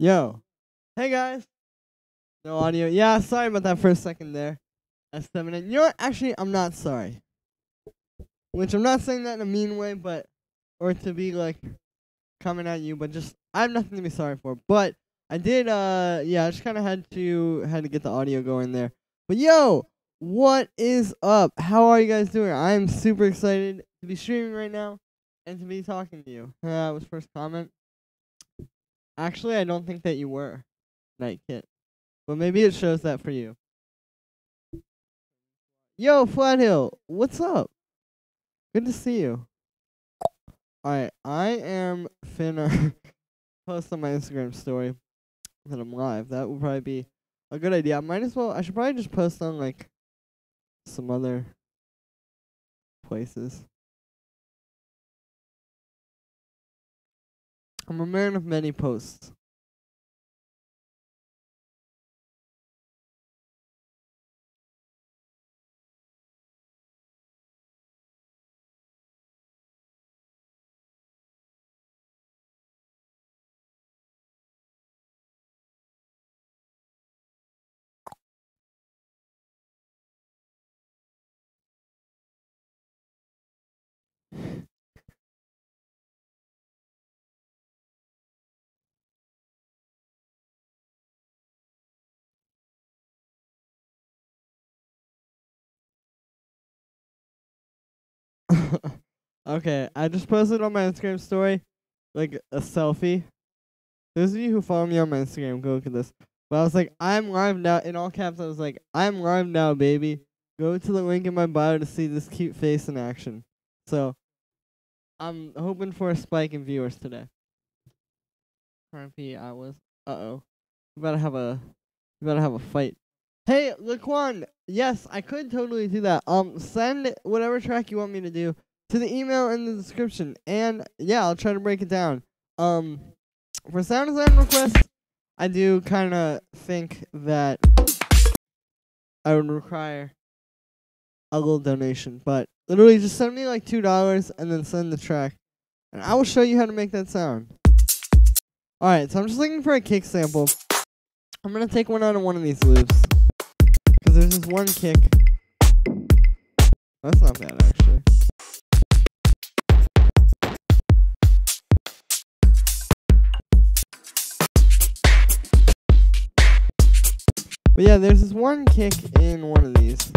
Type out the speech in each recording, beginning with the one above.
Yo. Hey guys. No audio. Yeah, sorry about that for a second there. That's 7. You know what? Actually, I'm not sorry. Which I'm not saying that in a mean way, but or to be like coming at you, but just I have nothing to be sorry for. But I did yeah, I just kinda had to get the audio going there. But yo, what is up? How are you guys doing? I am super excited to be streaming right now and to be talking to you. That was first comment. Actually, I don't think that you were, Night Kit. But maybe it shows that for you. Yo, Flathill, what's up? Good to see you. Alright, I am finna post on my Instagram story that I'm live. That would probably be a good idea. I should probably just post on, like, some other places. I'm a man of many posts. Okay, I just posted on my Instagram story, like, a selfie. Those of you who follow me on my Instagram, go look at this. But I was like, I'm live now. In all caps, I was like, I'm live now, baby. Go to the link in my bio to see this cute face in action. So, I'm hoping for a spike in viewers today. RP, I was. Uh-oh. We gotta have a fight. Hey, Laquan. Yes, I could totally do that. Send whatever track you want me to do to the email in the description. And, yeah, I'll try to break it down. For sound design requests, I do kind of think that I would require a little donation. But literally just send me like $2 and then send the track. And I will show you how to make that sound. Alright, so I'm just looking for a kick sample. I'm going to take one out of one of these loops. Because there's this one kick. That's not bad, actually. But yeah, there's this one kick in one of these.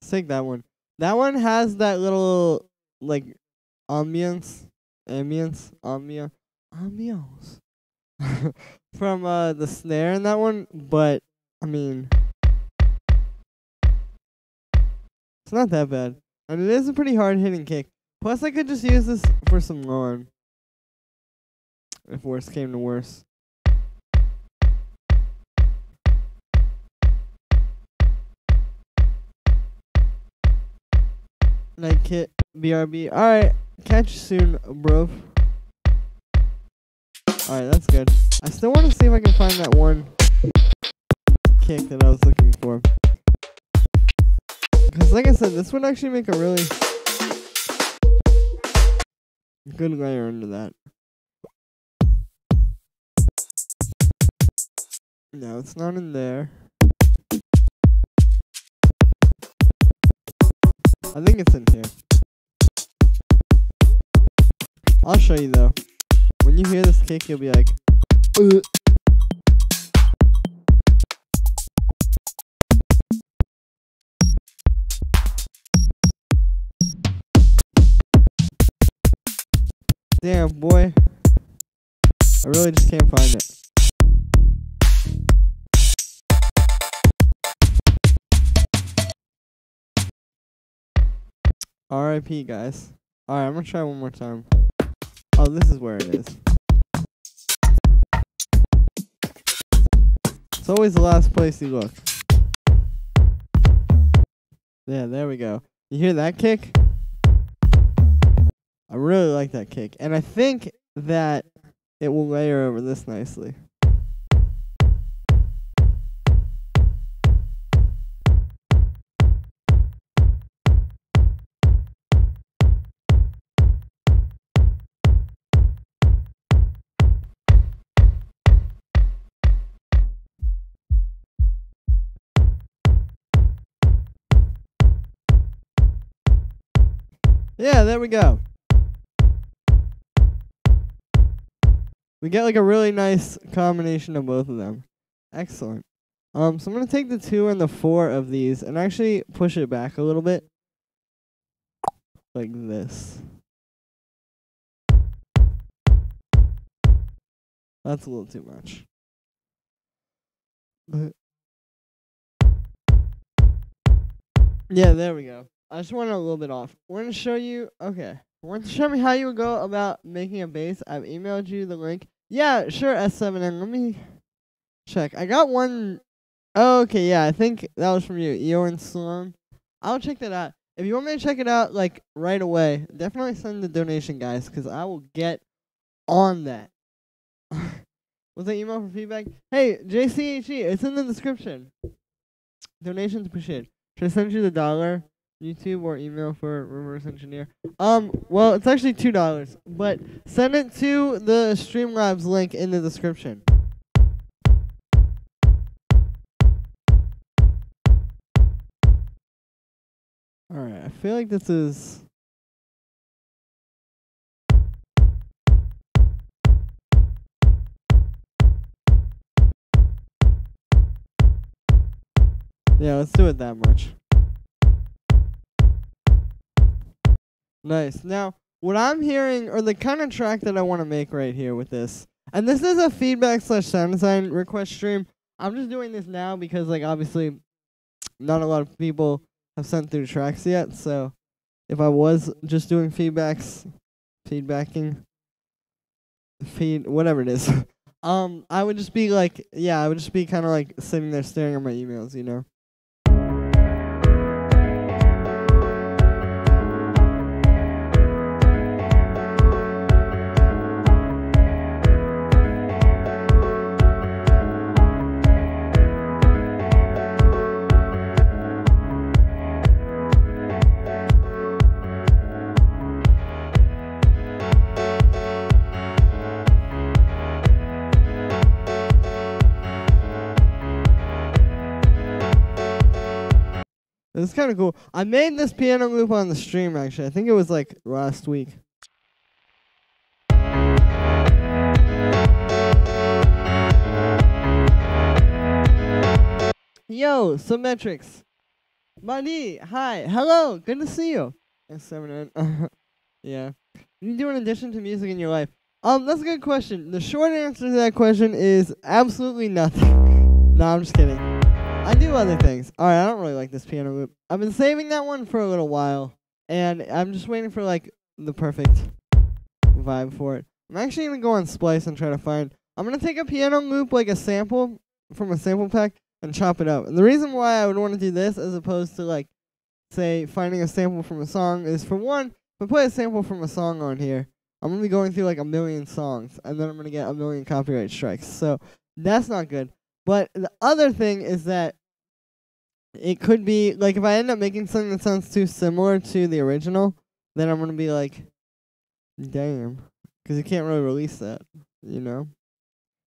Let's take that one. That one has that little, like, ambiance from the snare in that one, but, I mean, it's not that bad. And it is a pretty hard-hitting kick. Plus, I could just use this for some lawn. If worse came to worse. Night Kit, BRB. Alright, catch you soon, bro. Alright, that's good. I still want to see if I can find that one kick that I was looking for. Because like I said, this would actually make a really good layer into that. No, it's not in there. I think it's in here. I'll show you though. When you hear this kick, you'll be like, ugh. Damn, boy. I really just can't find it. RIP, guys. Alright, I'm gonna try one more time. Oh, this is where it is. It's always the last place you look. Yeah, there we go. You hear that kick? I really like that kick. And I think that it will layer over this nicely. Yeah, there we go. We get like a really nice combination of both of them. Excellent. So I'm gonna take the 2 and the 4 of these and actually push it back a little bit. Like this. That's a little too much. But yeah, there we go. I just want it a little bit off. We're gonna show you. Okay. Want to show me how you would go about making a bass? I've emailed you the link. Yeah, sure, S7N. Let me check. I got one. Oh, okay, yeah, I think that was from you, Ewan Sloan. I'll check that out. If you want me to check it out, like, right away, definitely send the donation, guys, because I will get on that. Was that email for feedback? Hey, JCHE, it's in the description. Donations appreciated. Should I send you the $1? YouTube or email for reverse engineer. Well, it's actually $2, but send it to the Streamlabs link in the description. Alright, I feel like this is yeah, let's do it that much. Nice. Now, what I'm hearing, or the kind of track that I want to make right here with this, and this is a feedback/sound design request stream. I'm just doing this now because, like, obviously, not a lot of people have sent through tracks yet. So, if I was just doing whatever it is, I would just be like, yeah, I would just be kind of like sitting there staring at my emails, you know. It's kind of cool. I made this piano loop on the stream, actually. I think it was like last week. Yo, Symmetrics. Buddy, hi. Hello. Good to see you. S7N. Yeah. What do you do in addition to music in your life? That's a good question. The short answer to that question is absolutely nothing. No, I'm just kidding. I do other things. Alright, I don't really like this piano loop. I've been saving that one for a little while, and I'm just waiting for, like, the perfect vibe for it. I'm actually going to go on Splice and try to find... I'm going to take a piano loop, like a sample from a sample pack, and chop it up. And the reason why I would want to do this as opposed to, like, say, finding a sample from a song is, for one, if I play a sample from a song on here, I'm going to be going through, like, a million songs, and then I'm going to get a million copyright strikes. So, that's not good. But the other thing is that it could be, like, if I end up making something that sounds too similar to the original, then I'm going to be like, damn. Because you can't really release that, you know?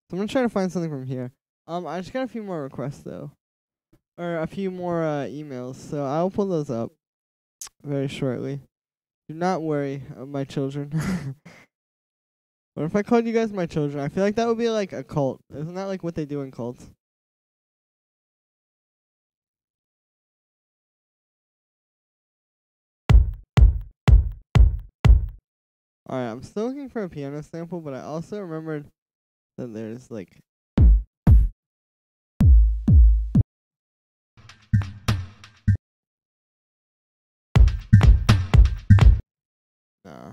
So I'm going to try to find something from here. I just got a few more requests, though. Or a few more emails, so I'll pull those up very shortly. Do not worry, my children. What if I called you guys my children? I feel like that would be like a cult. Isn't that like what they do in cults? Alright, I'm still looking for a piano sample, but I also remembered that there's like... Nah,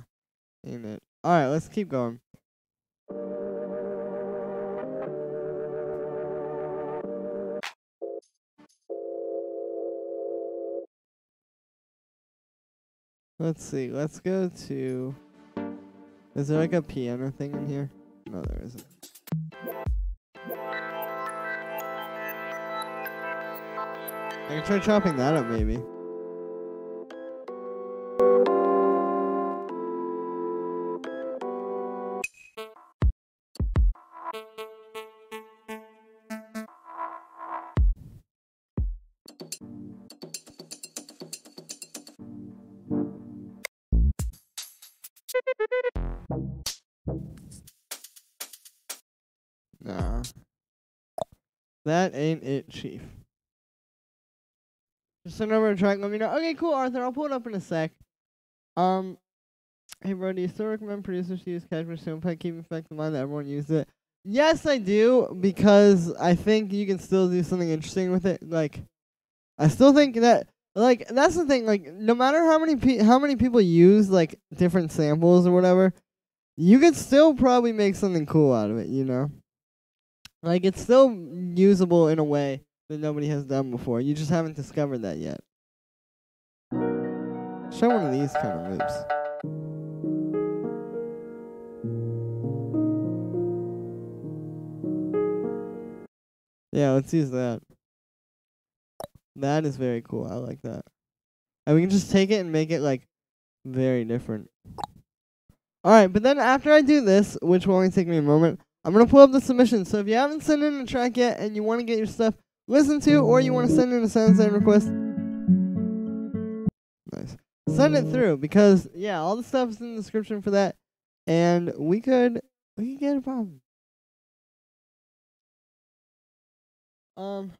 ain't it. Alright, let's keep going. Let's see, let's go to... Is there like a piano thing in here? No, there isn't. I can try chopping that up, maybe. That ain't it, Chief. Just send over a track, let me know. Okay, cool, Arthur. I'll pull it up in a sec. Hey, bro, do you still recommend producers to use Cashmere Soundpad, keep in fact in mind that everyone uses it? Yes, I do, because I think you can still do something interesting with it. Like, I still think that, like, that's the thing. Like, no matter how many people use like different samples or whatever, you could still probably make something cool out of it. You know, like it's still usable in a way that nobody has done before. You just haven't discovered that yet. Show one of these kind of moves. Yeah, let's use that. That is very cool. I like that. And we can just take it and make it like very different. Alright, but then after I do this, which will only take me a moment, I'm going to pull up the submission. So if you haven't sent in a track yet and you want to get your stuff listened to, or you want to send in a sound design request, nice. Send it through, because yeah, all the stuff is in the description for that, and we could get a problem.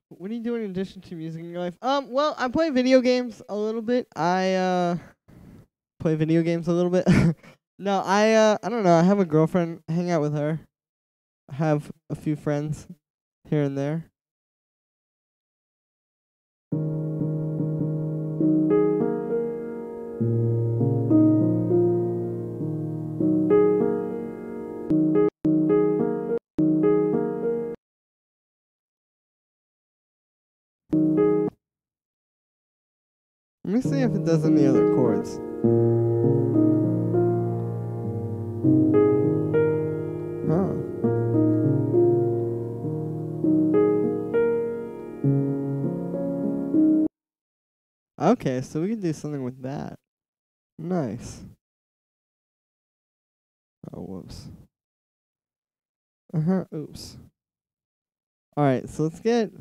What are you doing in addition to music in your life? Well, I play video games a little bit. I play video games a little bit. No, I don't know. I have a girlfriend. Hang out with her. I have a few friends here and there. Let me see if it does any other chords. Huh. Okay, so we can do something with that. Nice. Oh, whoops. Oops. Alright, so let's get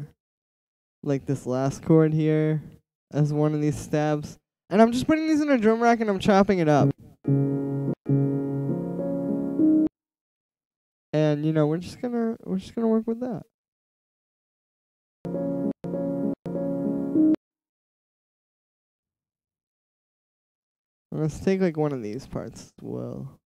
like this last chord here as one of these stabs. And I'm just putting these in a drum rack and I'm chopping it up. And you know, we're just gonna work with that. Let's take like one of these parts as well.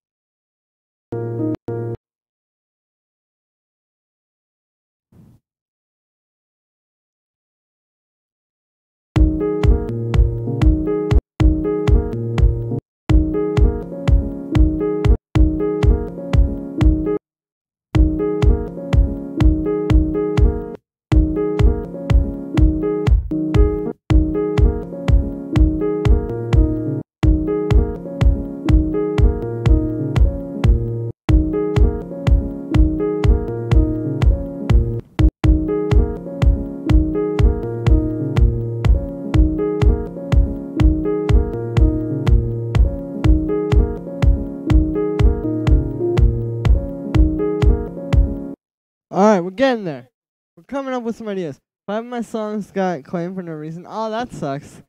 Alright, we're getting there. We're coming up with some ideas. 5 of my songs got claimed for no reason. Oh, that sucks.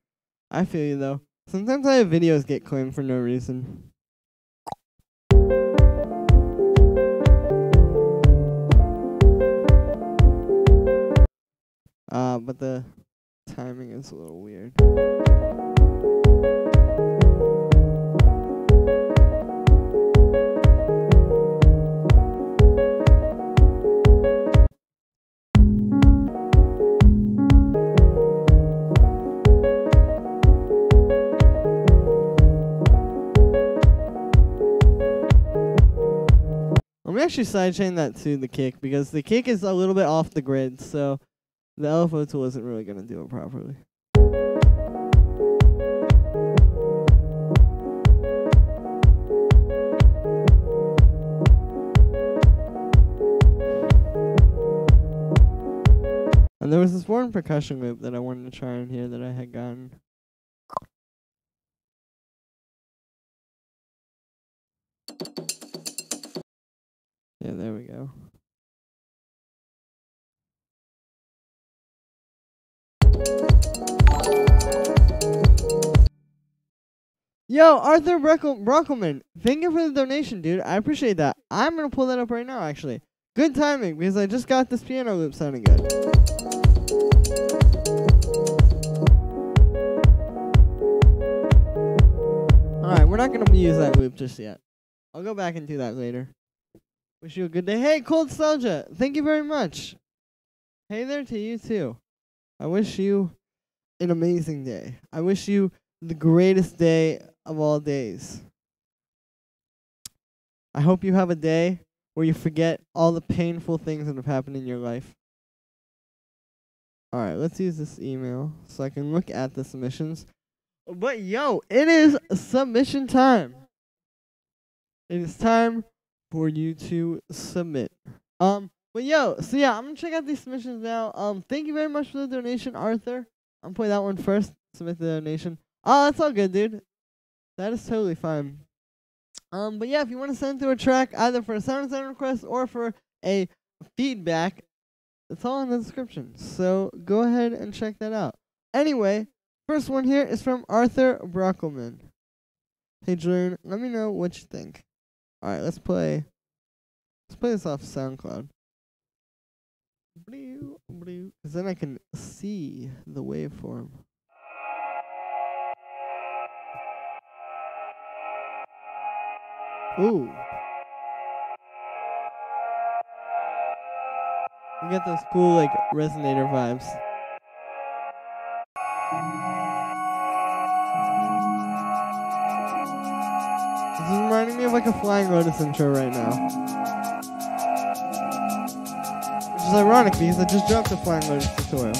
I feel you, though. Sometimes I have videos get claimed for no reason. But the timing is a little weird. Let me actually sidechain that to the kick, because the kick is a little bit off the grid, so the LFO tool isn't really going to do it properly. And there was this one percussion loop that I wanted to try in here that I had gotten. Yeah, there we go. Yo, Arthur Brockelman, thank you for the donation, dude. I appreciate that. I'm going to pull that up right now, actually. Good timing, because I just got this piano loop sounding good. Alright, we're not going to use that loop just yet. I'll go back and do that later. Wish you a good day. Hey, Cold Nostalgia, thank you very much. Hey there to you, too. I wish you an amazing day. I wish you the greatest day of all days. I hope you have a day where you forget all the painful things that have happened in your life. Alright, let's use this email so I can look at the submissions. But yo, it is submission time. It is time for you to submit. But yo, so yeah, I'm gonna check out these submissions now. Thank you very much for the donation, Arthur. I'm playing that one first. Submit the donation. Oh, that's all good, dude. That is totally fine. But yeah, if you want to send through a track, either for a sound design request or for a feedback, it's all in the description. So go ahead and check that out. Anyway, first one here is from Arthur Brockelman. Hey Julian, let me know what you think. Alright, let's play this off SoundCloud. Because then I can see the waveform. Ooh. You get those cool, like, resonator vibes. This is reminding me of, like, a Flying Lotus intro right now. Which is ironic because I just dropped a Flying Lotus tutorial.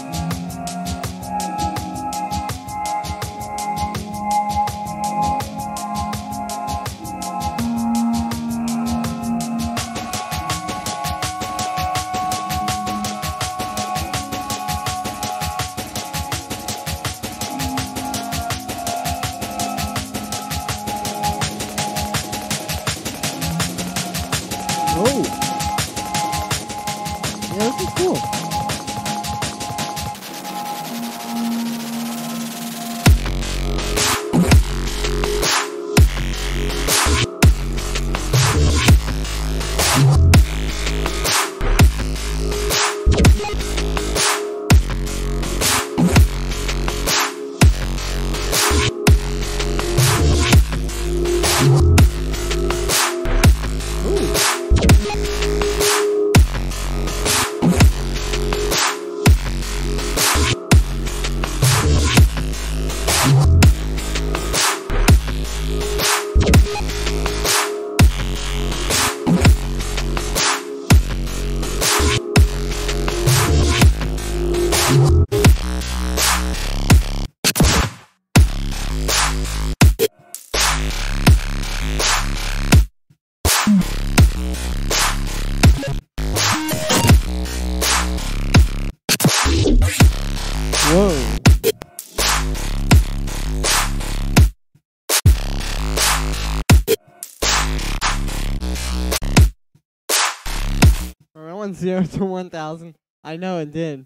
I went 0 to 1,000. I know it did.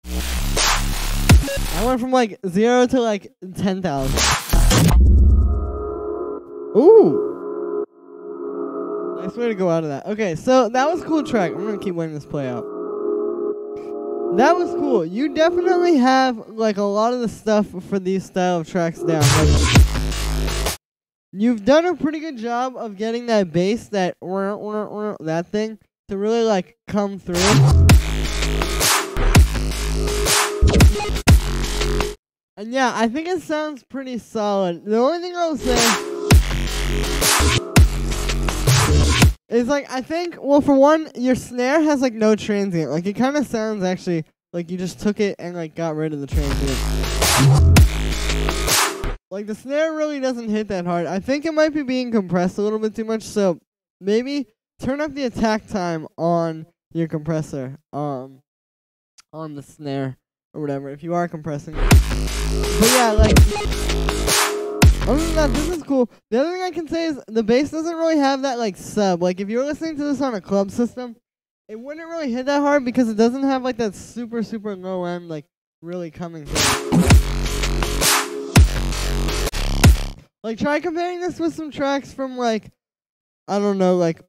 I went from like 0 to like 10,000. Ooh. Nice way to go out of that. Okay, so that was a cool track. I'm gonna keep letting this play out. That was cool. You definitely have like a lot of the stuff for these style of tracks down. Like, you've done a pretty good job of getting that bass, that thing, to really like come through. And yeah, I think it sounds pretty solid. The only thing I'll say is like, I think, well, for one, your snare has like no transient. Like it kind of sounds actually like you just took it and like got rid of the transient. Like the snare really doesn't hit that hard. I think it might be being compressed a little bit too much, so maybe turn up the attack time on your compressor, on the snare or whatever, if you are compressing it. But yeah, like, other than that, this is cool. The other thing I can say is the bass doesn't really have that like sub. Like if you're listening to this on a club system, it wouldn't really hit that hard because it doesn't have like that super, super low end like really coming through. Like try comparing this with some tracks from like, I don't know, like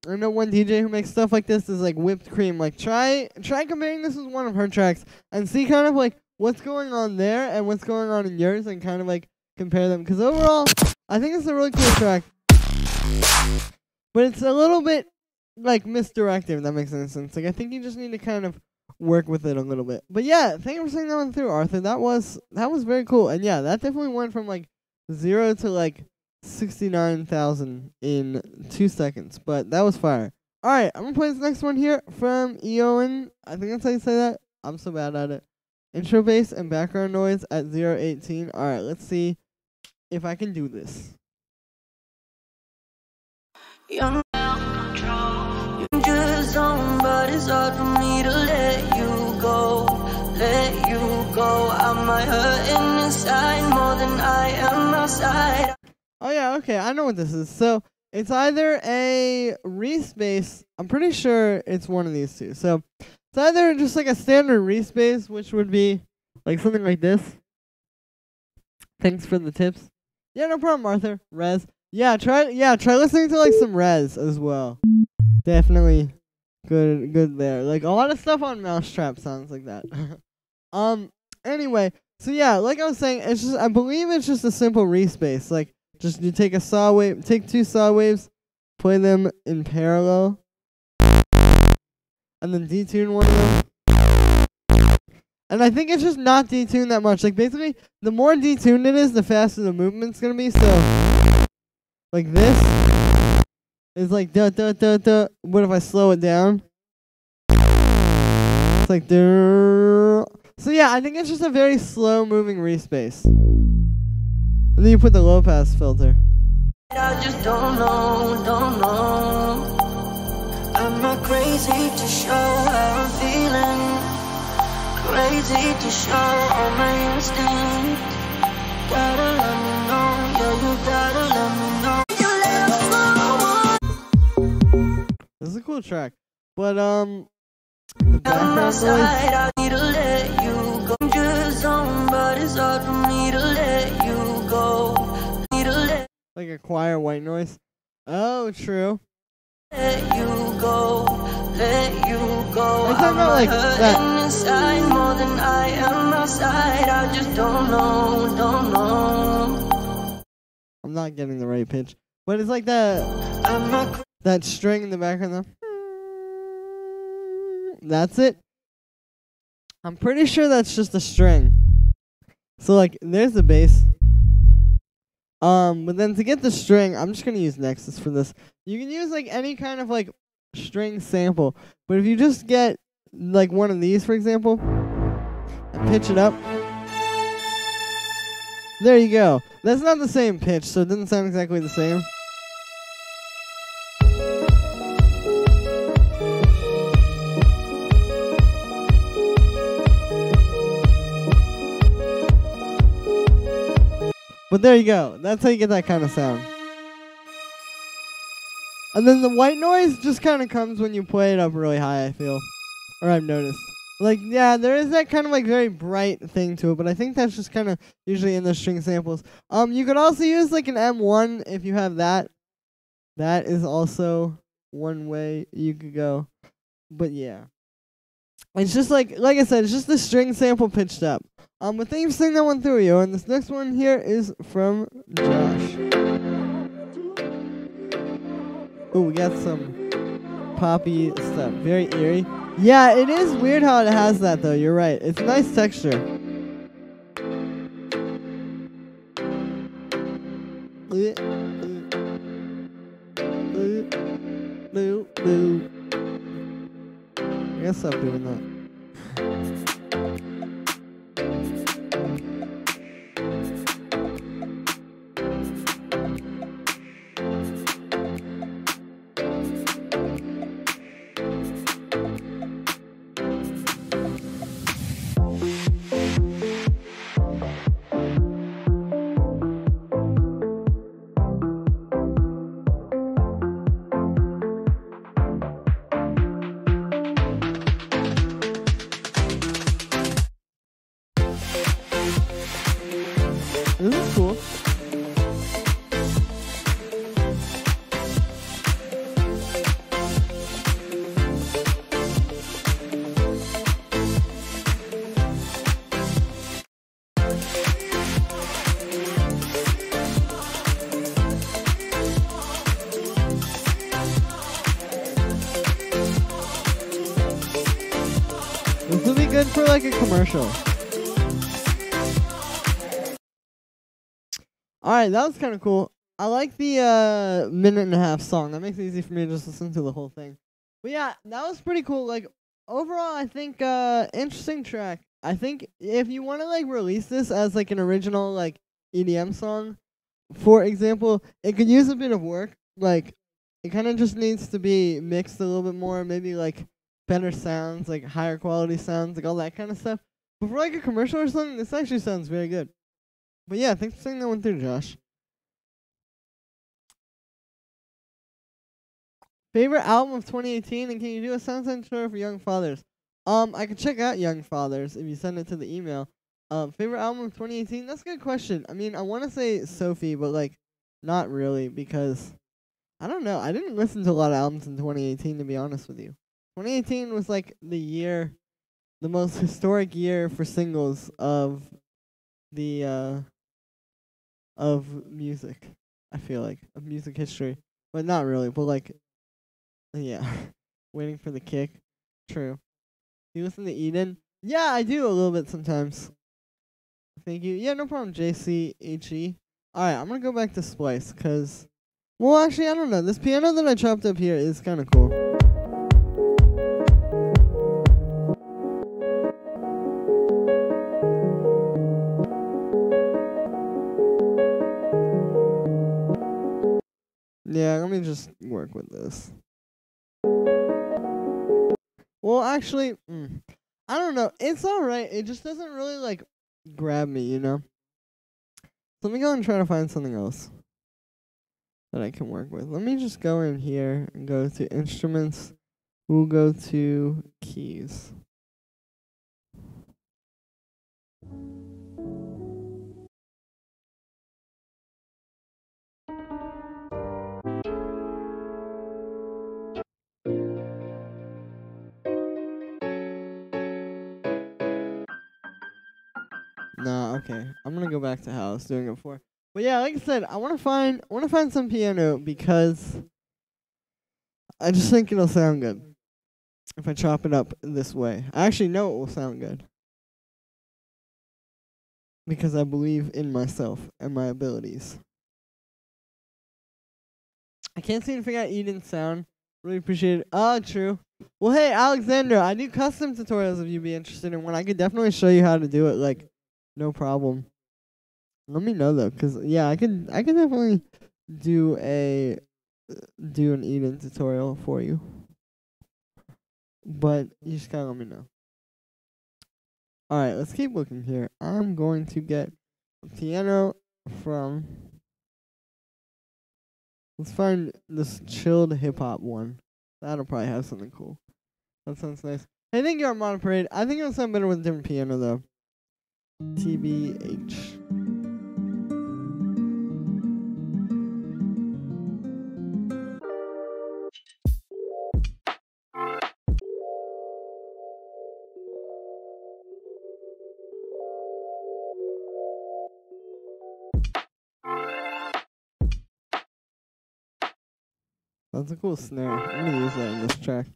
I know one DJ who makes stuff like this is like whipped cream. Like try comparing this with one of her tracks and see kind of like what's going on there and what's going on in yours and kind of like compare them. Because overall, I think it's a really cool track, but it's a little bit like misdirected, if that makes any sense. Like I think you just need to kind of work with it a little bit. But yeah, thank you for saying that one through, Arthur. That was very cool. And yeah, that definitely went from like 0 to like 69,000 in 2 seconds. But that was fire. Alright, I'm gonna play this next one here from Eoin. I think that's how you say that. I'm so bad at it. Intro bass and background noise at 0.18. Alright, let's see if I can do this. You're just on, but it's hard for me to let you go. I might hurt inside more than I am outside. Oh yeah, okay, I know what this is. So it's either a Reese bass. I'm pretty sure it's one of these two. So it's either just like a standard Reese bass, which would be like something like this. Thanks for the tips. Yeah, no problem, Arthur. Rez. Yeah, try listening to like some Rez as well. Definitely good there. Like a lot of stuff on Mousetrap sounds like that. Anyway, so yeah, like I was saying, it's just I believe it's just a simple Reese bass. Like just you take take 2 saw waves, play them in parallel, and then detune one of them. And I think it's just not detuned that much. Like basically, the more detuned it is, the faster the movement's gonna be. So like this is like da da da da. What if I slow it down? It's like da. So yeah, I think it's just a very slow moving Reese bass. And then you put the low pass filter. I just don't know. I'm not crazy to show how I'm feeling. Crazy to show all my instinct. Gotta let me know, yeah, you gotta let me know. This is a cool track, but the background noise. I need to let you go. I'm just on, but it's hard for me to let you go. Like a choir white noise. Oh, true. Let you go. I'm talking about like that. Inside more than I am outside. I just don't know. I'm not getting the right pitch, but it's like that string in the background though. That's it. I'm pretty sure that's just a string. So like there's the bass. But then to get the string, I'm just gonna use Nexus for this. You can use like any kind of like string sample, but if you just get like one of these, for example, and pitch it up, there you go. That's not the same pitch, so it doesn't sound exactly the same. But there you go. That's how you get that kind of sound. And then the white noise just kind of comes when you play it up really high, I feel. Or I've noticed. Like, yeah, there is that kind of like very bright thing to it, but I think that's just kind of usually in the string samples. You could also use like an M1 if you have that. That is also one way you could go. But yeah. It's just like I said, it's just the string sample pitched up. But thank you for saying that one through, yo. And this next one here is from Josh. Oh, we got some poppy stuff. Very eerie. Yeah, it is weird how it has that, though. You're right. It's a nice texture. I guess stop doing that. like a commercial. Alright, that was kind of cool. I like the minute and a half song. That makes it easy for me to just listen to the whole thing. But yeah, that was pretty cool. Like, overall, I think interesting track. I think if you want to like release this as like an original like EDM song, for example, it could use a bit of work. Like, it kind of just needs to be mixed a little bit more, maybe like better sounds, like higher quality sounds, like all that kind of stuff. But for like a commercial or something, this actually sounds very good. But yeah, thanks for saying that one through, Josh. Favorite album of 2018, and can you do a sound story for Young Fathers? I could check out Young Fathers if you send it to the email. Favorite album of 2018? That's a good question. I mean, I want to say Sophie, but like, not really, because I don't know. I didn't listen to a lot of albums in 2018, to be honest with you. 2018 was like the most historic year for singles of the of music. I feel like of music history, but not really. But like, yeah, waiting for the kick. True. You listen to Eden? Yeah, I do a little bit sometimes. Thank you. Yeah, no problem, JCHE. Alright, I'm gonna go back to Splice, cause, well, actually, I don't know. This piano that I chopped up here is kind of cool. Yeah, let me just work with this. Well, actually, I don't know. It's alright. It just doesn't really, like, grab me, you know? So let me go and try to find something else that I can work with. Let me just go in here and go to instruments. We'll go to keys. Nah, okay. I'm gonna go back to how I was doing it before. But yeah, like I said, I wanna find some piano because I just think it'll sound good if I chop it up this way. I actually know it will sound good because I believe in myself and my abilities. I can't seem to figure out Eden's sound. Really appreciate it. Oh, true. Well, hey, Alexander, I do custom tutorials if you'd be interested in one. I could definitely show you how to do it, like, no problem. Let me know though, cause yeah, I can definitely do an Eden tutorial for you. But you just gotta let me know. All right, let's keep looking here. I'm going to get a piano from. Let's find this chilled hip hop one. That'll probably have something cool. That sounds nice. Hey, thank you, Armada Parade. I think it'll sound better with a different piano though. TBH. That's a cool snare. I'm gonna use that in this track.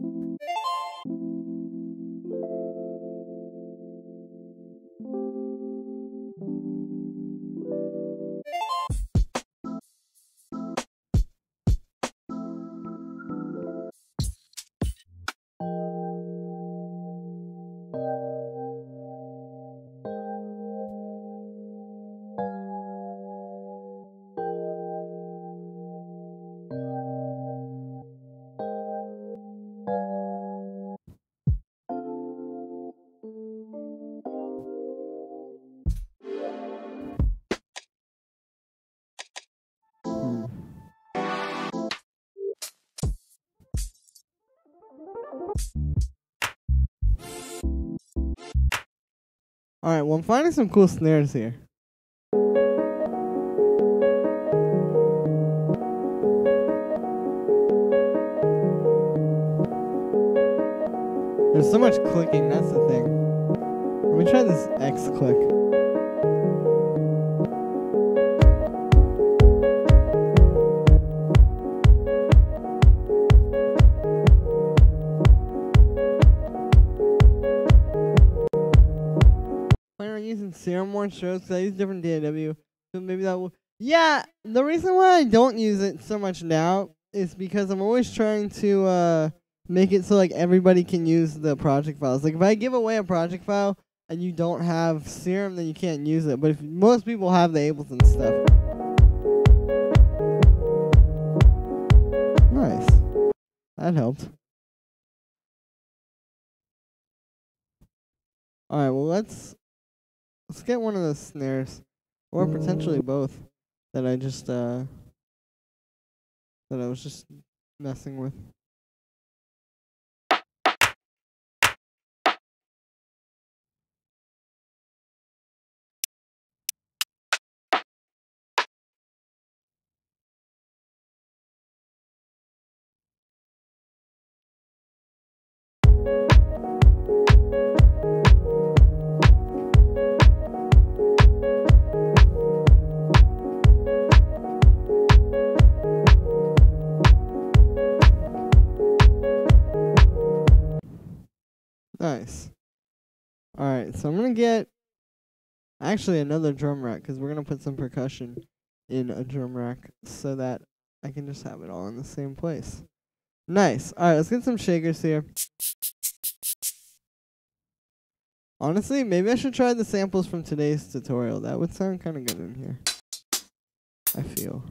Alright, well, I'm finding some cool snares here. There's so much clicking, that's the thing. Let me try this X click. more strokes. I use different DAW, so maybe that will. Yeah, the reason why I don't use it so much now is because I'm always trying to make it so like everybody can use the project files. Like if I give away a project file and you don't have Serum, then you can't use it. But if most people have the Ableton stuff. Nice. That helped. Alright, well let's get one of those snares. Or potentially both. That I just that I was just messing with. Nice. Alright, so I'm going to get actually another drum rack because we're going to put some percussion in a drum rack so that I can just have it all in the same place. Nice. Alright, let's get some shakers here. Honestly, maybe I should try the samples from today's tutorial. That would sound kind of good in here. I feel.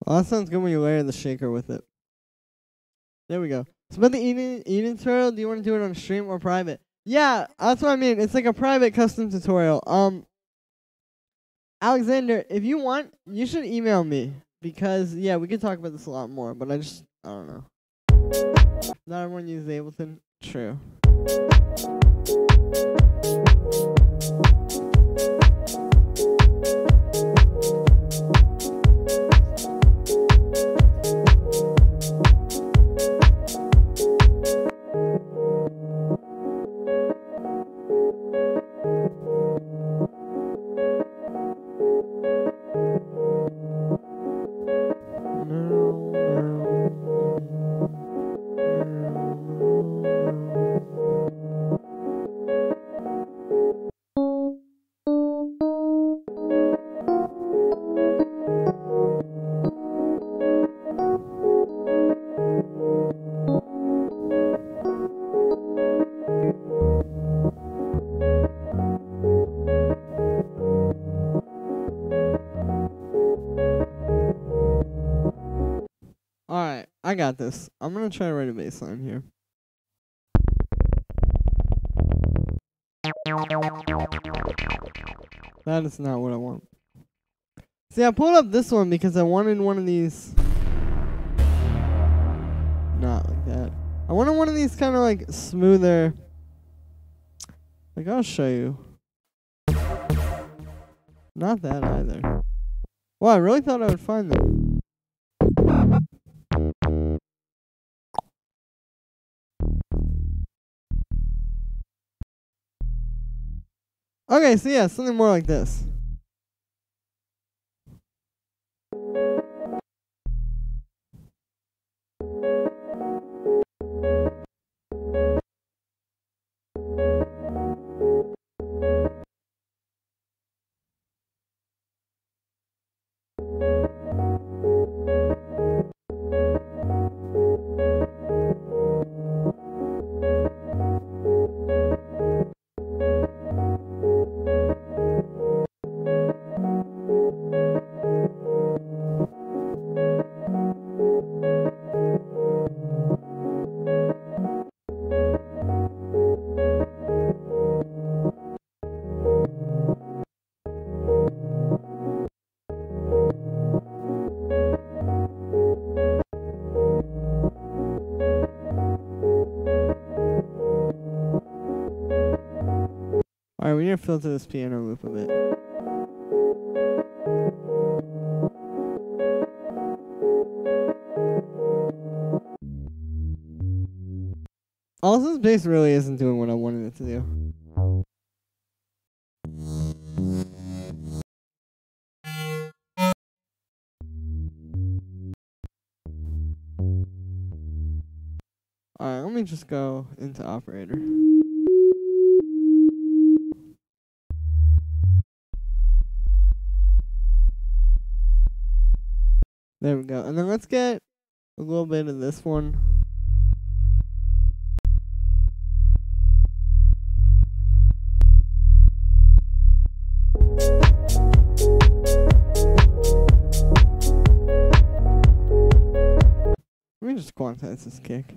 Well, that sounds good when you layer the shaker with it. There we go. So about the eating tutorial, do you want to do it on stream or private? Yeah, that's what I mean. It's like a private custom tutorial. Alexander, if you want, you should email me. Because, yeah, we could talk about this a lot more. But I don't know. Not everyone uses Ableton. True. Alright, I got this. I'm gonna try to write a bass line here. That is not what I want. See, I pulled up this one because I wanted one of these. Not like that. I wanted one of these kind of like smoother. Like, I'll show you. Not that either. Well, I really thought I would find them. Okay, so yeah, something more like this. need to filter this piano loop a bit. Also, this bass really isn't doing what I wanted it to do. Alright, let me just go into operator. There we go. And then let's get a little bit of this one. Let me just quantize this kick.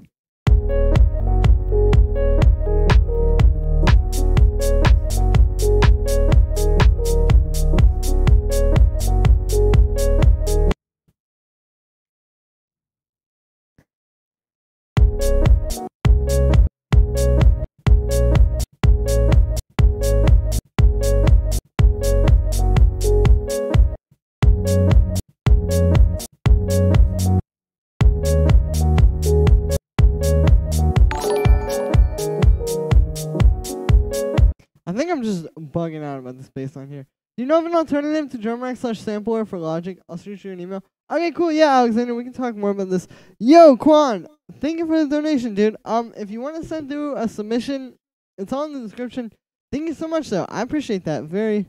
I think I'm just bugging out about this bass line here. Do you know of an alternative to DrumRack/sampler for Logic? I'll shoot you an email. Okay, cool. Yeah, Alexander, we can talk more about this. Yo, Quan, thank you for the donation, dude. If you want to send through a submission, it's all in the description. Thank you so much, though. I appreciate that very,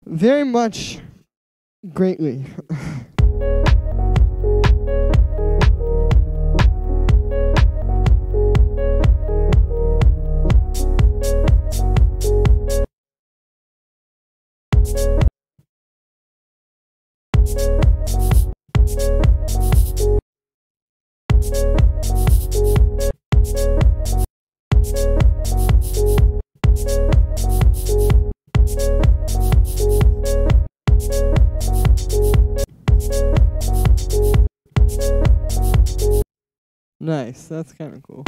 very much, greatly. Nice, that's kind of cool.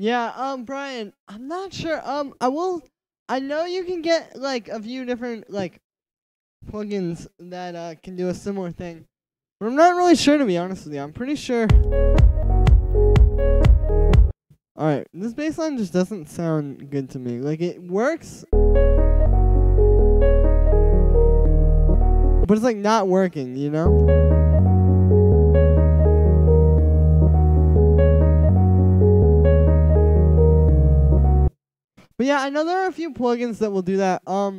Yeah, Brian, I'm not sure. I know you can get like a few different like plugins that can do a similar thing, but I'm not really sure, to be honest with you. I'm pretty sure. All right, this bass line just doesn't sound good to me. Like, it works, but it's like not working, you know? But yeah, I know there are a few plugins that will do that. I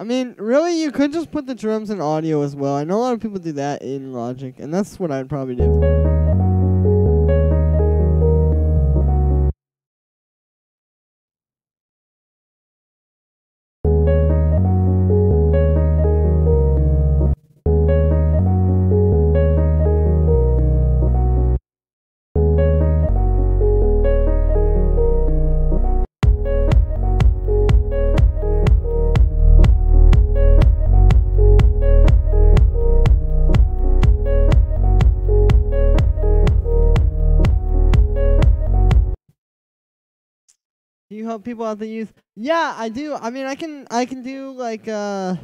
mean, really, you could just put the drums in audio as well. I know a lot of people do that in Logic, and that's what I'd probably do. Do you help people out that use? Yeah, I do. I mean, I can do like I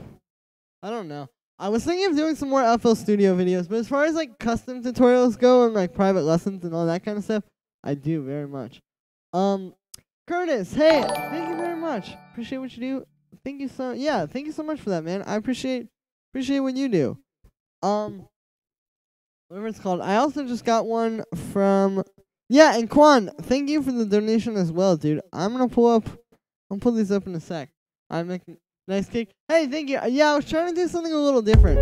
don't know. I was thinking of doing some more FL Studio videos, but as far as like custom tutorials go and like private lessons and all that kind of stuff, I do very much. Curtis, hey, thank you very much. Appreciate what you do. thank you so much for that, man. I appreciate what you do. Whatever it's called. I also just got one from and Quan, thank you for the donation as well, dude. I'm gonna pull these up in a sec. I make nice cake. Hey, thank you. Yeah, I was trying to do something a little different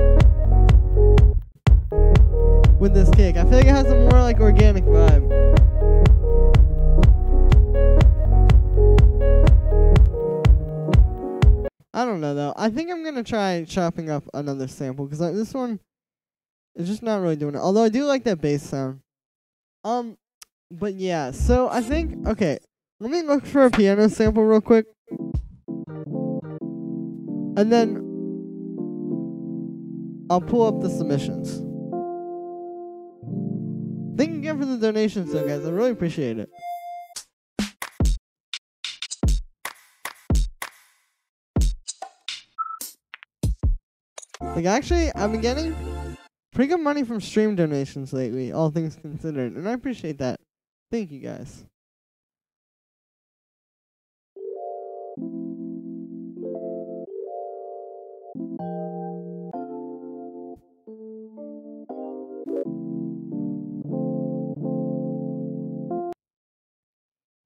with this cake. I feel like it has a more like organic vibe. I don't know though. I think I'm gonna try chopping up another sample because this one is just not really doing it. Although I do like that bass sound. But yeah. So I think okay. Let me look for a piano sample real quick, and then I'll pull up the submissions. Thank you again for the donations, though, guys. I really appreciate it. Like, actually, I've been getting pretty good money from stream donations lately, all things considered, and I appreciate that. Thank you, guys.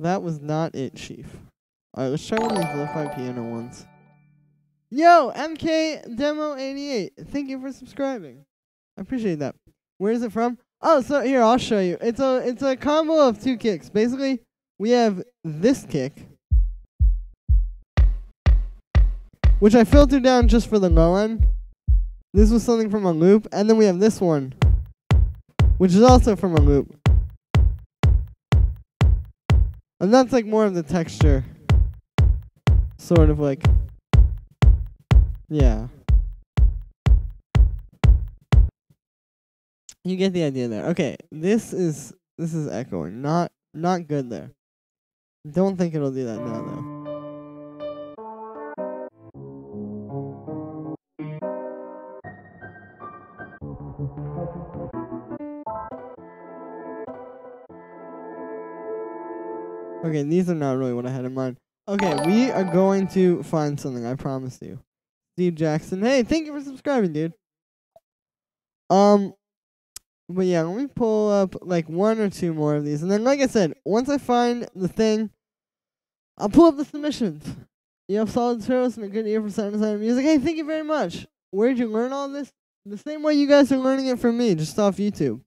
That was not it, Chief. Alright, let's try one of these lo-fi piano ones. Yo, MK Demo 88. Thank you for subscribing. I appreciate that. Where is it from? Oh, so here, I'll show you. It's a combo of two kicks. Basically, we have this kick, which I filtered down just for the low end. This was something from a loop, and then we have this one, which is also from a loop. And that's like more of the texture. Sort of like, yeah. You get the idea there. Okay, this is echoing. Not good there. Don't think it'll do that now though. Okay, these are not really what I had in mind. Okay, we are going to find something, I promise you. Steve Jackson. Hey, thank you for subscribing, dude. But yeah, let me pull up like one or two more of these. And then, like I said, once I find the thing, I'll pull up the submissions. You have solid tutorials and a good ear for sound design and music. Hey, thank you very much. Where'd you learn all this? The same way you guys are learning it from me, just off YouTube.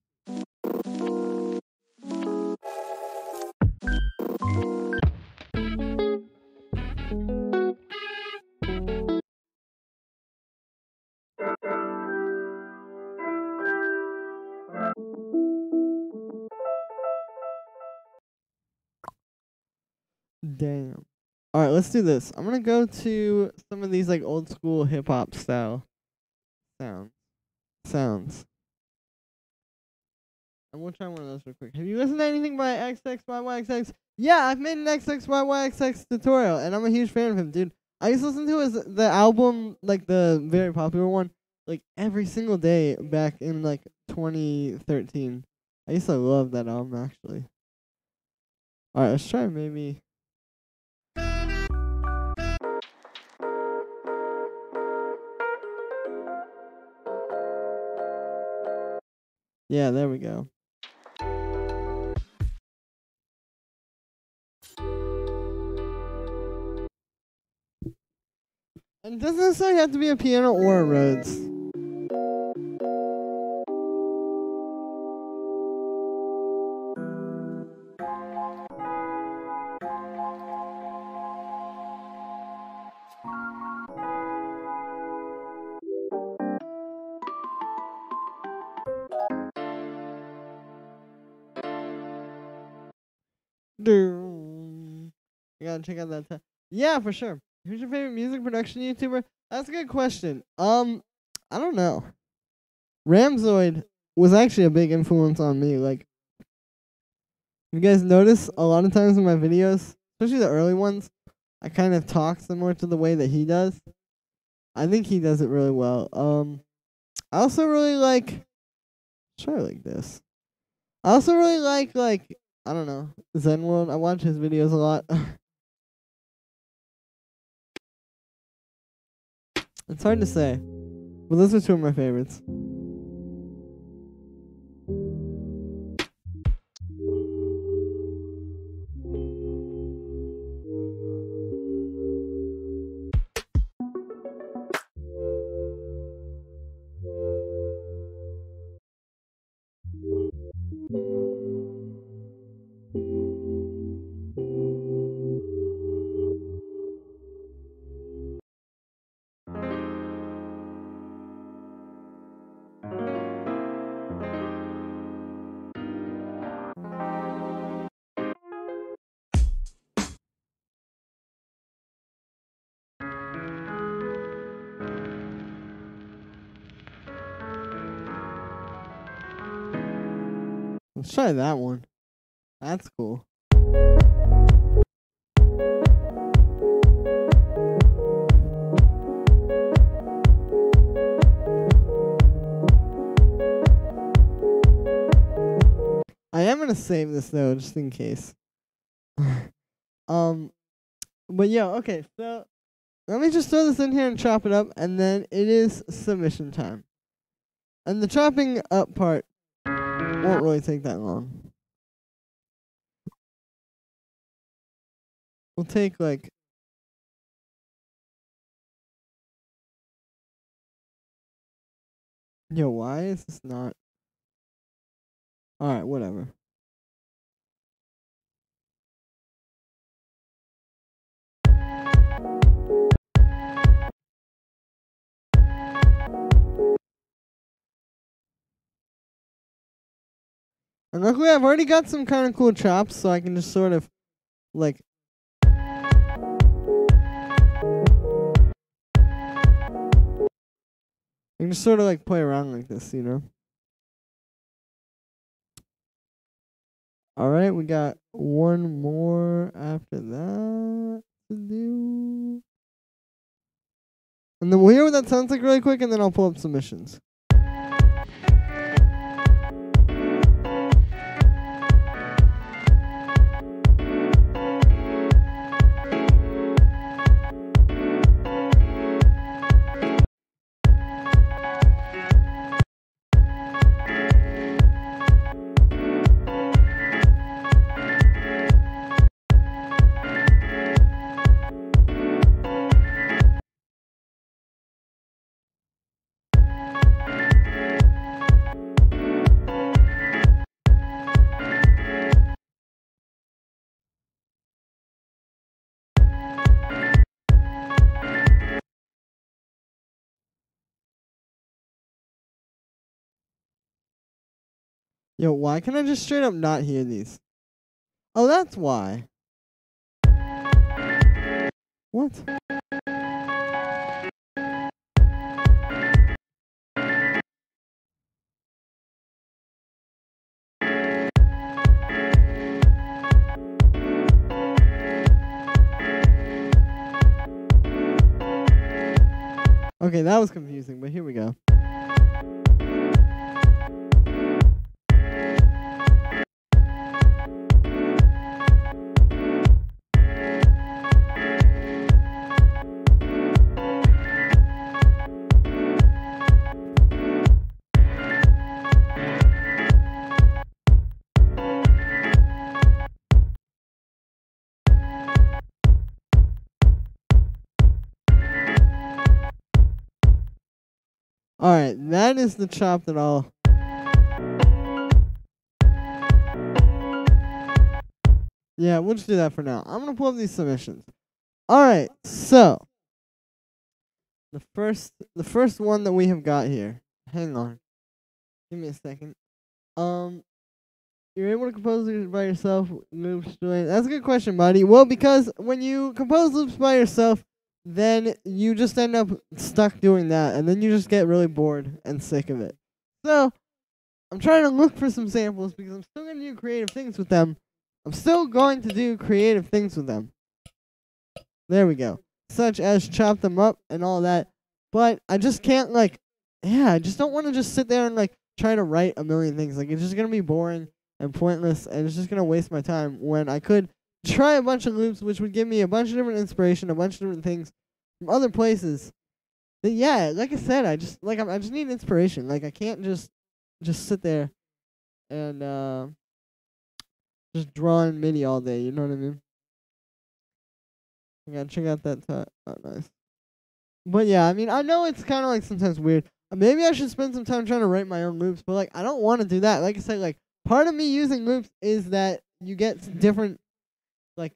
Damn. Alright, let's do this. I'm gonna go to some of these like old school hip hop style sounds. And we'll try one of those real quick. Have you listened to anything by XXYYXX? Yeah, I've made an XXYYXX tutorial, and I'm a huge fan of him, dude. I used to listen to the album, like the very popular one, like every single day back in like 2013. I used to love that album, actually. Alright, let's try maybe. Yeah, there we go. And it doesn't necessarily have to be a piano or a Rhodes. You gotta check out that. Yeah, for sure. Who's your favorite music production YouTuber? That's a good question. I don't know. Ramzoid was actually a big influence on me. Like, you guys notice a lot of times in my videos, especially the early ones, I kind of talk similar to the way that he does. I think he does it really well. I also really like. Try like this. I also really like I don't know, Zen World. I watch his videos a lot. It's hard to say. But those are two of my favorites. Let's try that one. That's cool. I am gonna save this though, just in case. But yeah, okay, so let me just throw this in here and chop it up, and then it is submission time. And the chopping up part won't really take that long. We'll take like yo, why is this not? Alright, whatever. And luckily I've already got some kind of cool chops, so I can just sort of like I can just sort of like play around like this, you know? Alright, we got one more after that to do. And then we'll hear what that sounds like really quick, and then I'll pull up submissions. Yo, why can I just straight up not hear these? Oh, that's why. What? Okay, that was confusing, but here we go. Alright, that is the chop that I'll... Yeah, we'll just do that for now. I'm going to pull up these submissions. Alright, so... The first one that we have got here. Hang on. Give me a second. You're able to compose loops by yourself. Loops doing... That's a good question, buddy. Well, because when you compose loops by yourself, then you just end up stuck doing that, and then you just get really bored and sick of it. So, I'm trying to look for some samples because I'm still going to do creative things with them. There we go. Such as chop them up and all that. But I just can't, like, I just don't want to just sit there and, like, try to write a million things. Like, it's just going to be boring and pointless, and it's just going to waste my time when I could try a bunch of loops, which would give me a bunch of different inspiration, a bunch of different things from other places, But yeah, like I said, I just I just need inspiration. Like I can't just sit there and just draw in MIDI all day. You know what I mean? I gotta check out that. Oh, nice. But yeah, I mean, I know it's kind of like sometimes weird. Maybe I should spend some time trying to write my own loops, but like I don't want to do that. Like I said, like part of me using loops is that you get different, like,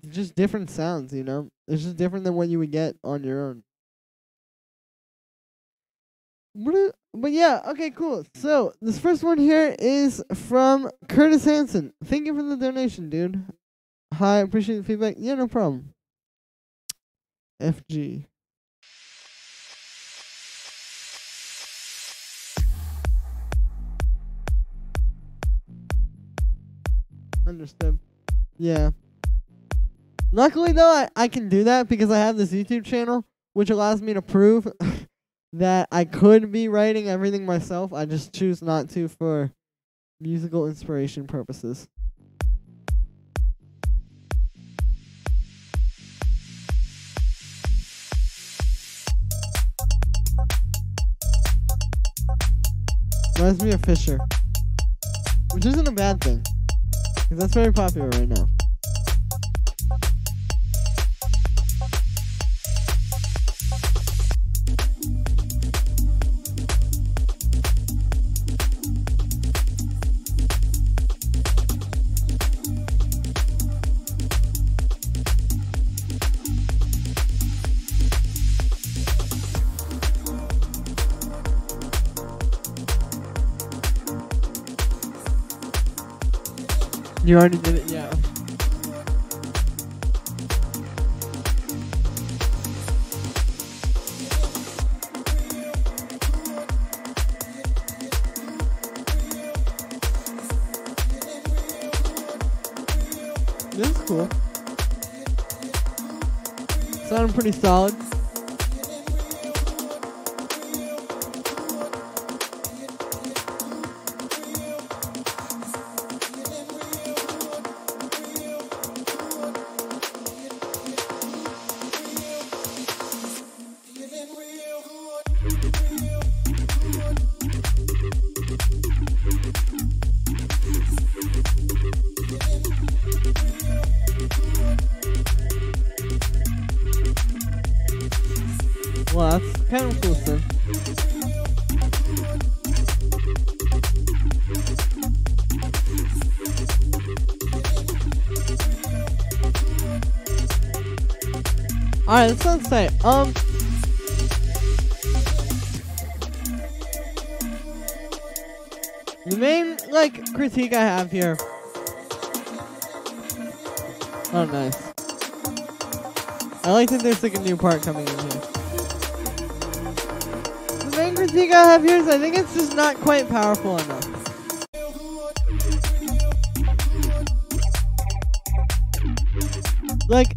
just different sounds. You know, it's just different than what you would get on your own. But yeah, okay, cool. So this first one here is from Curtis Hansen. Thank you for the donation, dude. Hi, appreciate the feedback. Yeah, no problem. FG. Understood. Yeah. Luckily, though, I can do that because I have this YouTube channel, which allows me to prove that I could be writing everything myself. I just choose not to for musical inspiration purposes. Reminds me of Fisher, which isn't a bad thing, because that's very popular right now. You already did it, yeah. This is cool. Sounding pretty solid. Well, that's kind of cool stuff. Alright, that sounds tight. The main, like, critique I have here. Oh, nice. I like that there's, like, a new part coming in here. The main critique I have here is I think it's just not quite powerful enough. Like,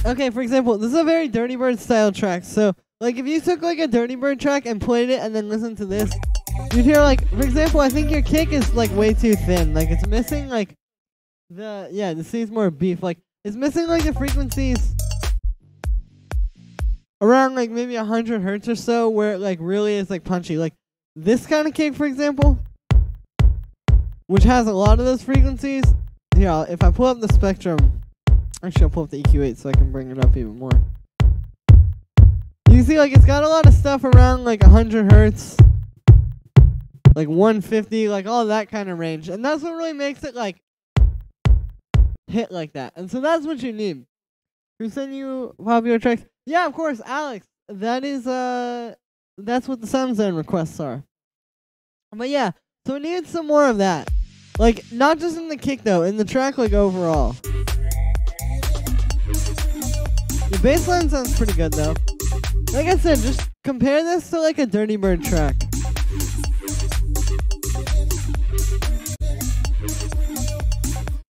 okay, for example, this is a very Dirty Bird style track. So, like, if you took, like, a Dirty Bird track and played it and then listened to this, you'd hear, like, for example, I think your kick is, like, way too thin. Like, it's missing, like, the C's more beef. Like, it's missing, like, the frequencies around, like, maybe 100 hertz or so where it, like, really is, like, punchy. Like, this kind of kick, for example, which has a lot of those frequencies. Here, if I pull up the spectrum, actually, I'll pull up the EQ8 so I can bring it up even more. You see, like, it's got a lot of stuff around, like, 100 hertz. Like 150, like all that kind of range. And that's what really makes it like hit like that. And so that's what you need. Who sent you popular tracks? Yeah, of course, Alex. That is that's what the sound design requests are. But yeah, so we need some more of that. Like, not just in the kick though, in the track like overall. The bass line sounds pretty good though. Like I said, just compare this to like a Dirty Bird track.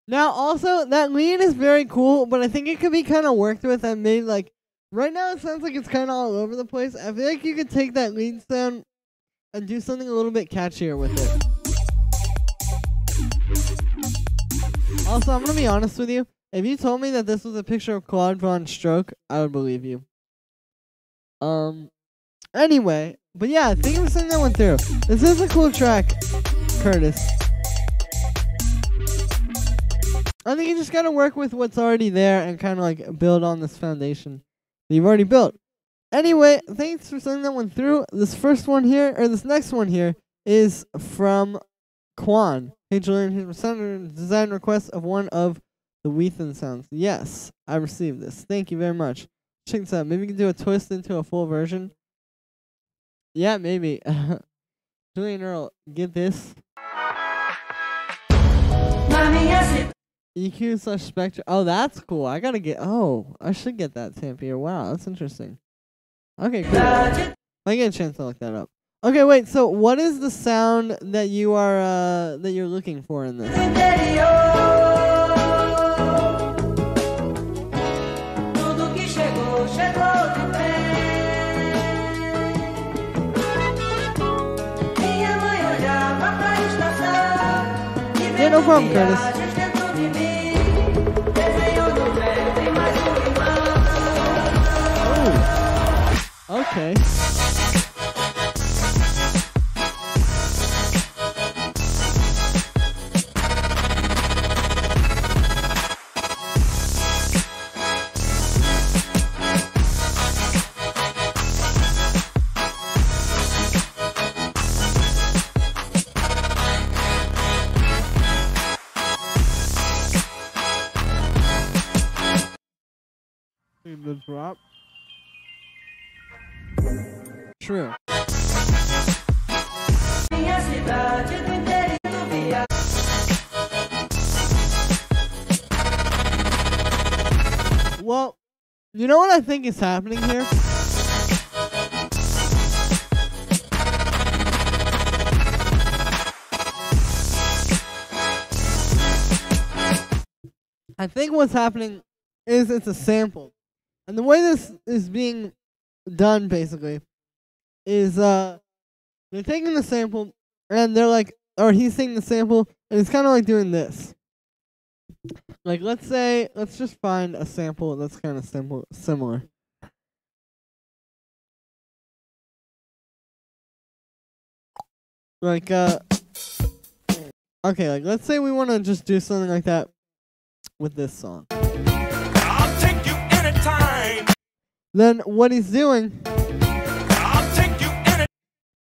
Now, also, that lead is very cool, but I think it could be kind of worked with and made, like, right now it sounds like it's kind of all over the place. I feel like you could take that lead sound and do something a little bit catchier with it. Also, I'm going to be honest with you. If you told me that this was a picture of Claude Von Stroke, I would believe you. Anyway, but yeah, thank you for sending that one through. This is a cool track, Curtis. I think you just gotta work with what's already there and kind of like build on this foundation that you've already built. Anyway, thanks for sending that one through. This next one here is from Quan. Hey Julian, here's a design request of one of the Weathen sounds. Yes, I received this. Thank you very much. Check this out. Maybe we can do a twist into a full version. Yeah, maybe. Julian Earl, get this. EQ / Spectre. Oh, that's cool. I should get that Tampier. Wow, that's interesting. Okay, cool. I get a chance to look that up. Okay, wait. So, what is the sound that you are that you're looking for in this? Yeah, no problem, Curtis. Oh, okay. The drop. True. Well, you know what I think is happening here? I think what's happening is it's a sample. And the way this is being done, basically, is they're taking the sample, and they're like, or he's taking the sample, and it's kind of like doing this. Like, let's just find a sample that's kind of similar. Like, okay, like, let's say we want to just do something like that with this song. Then what he's doing,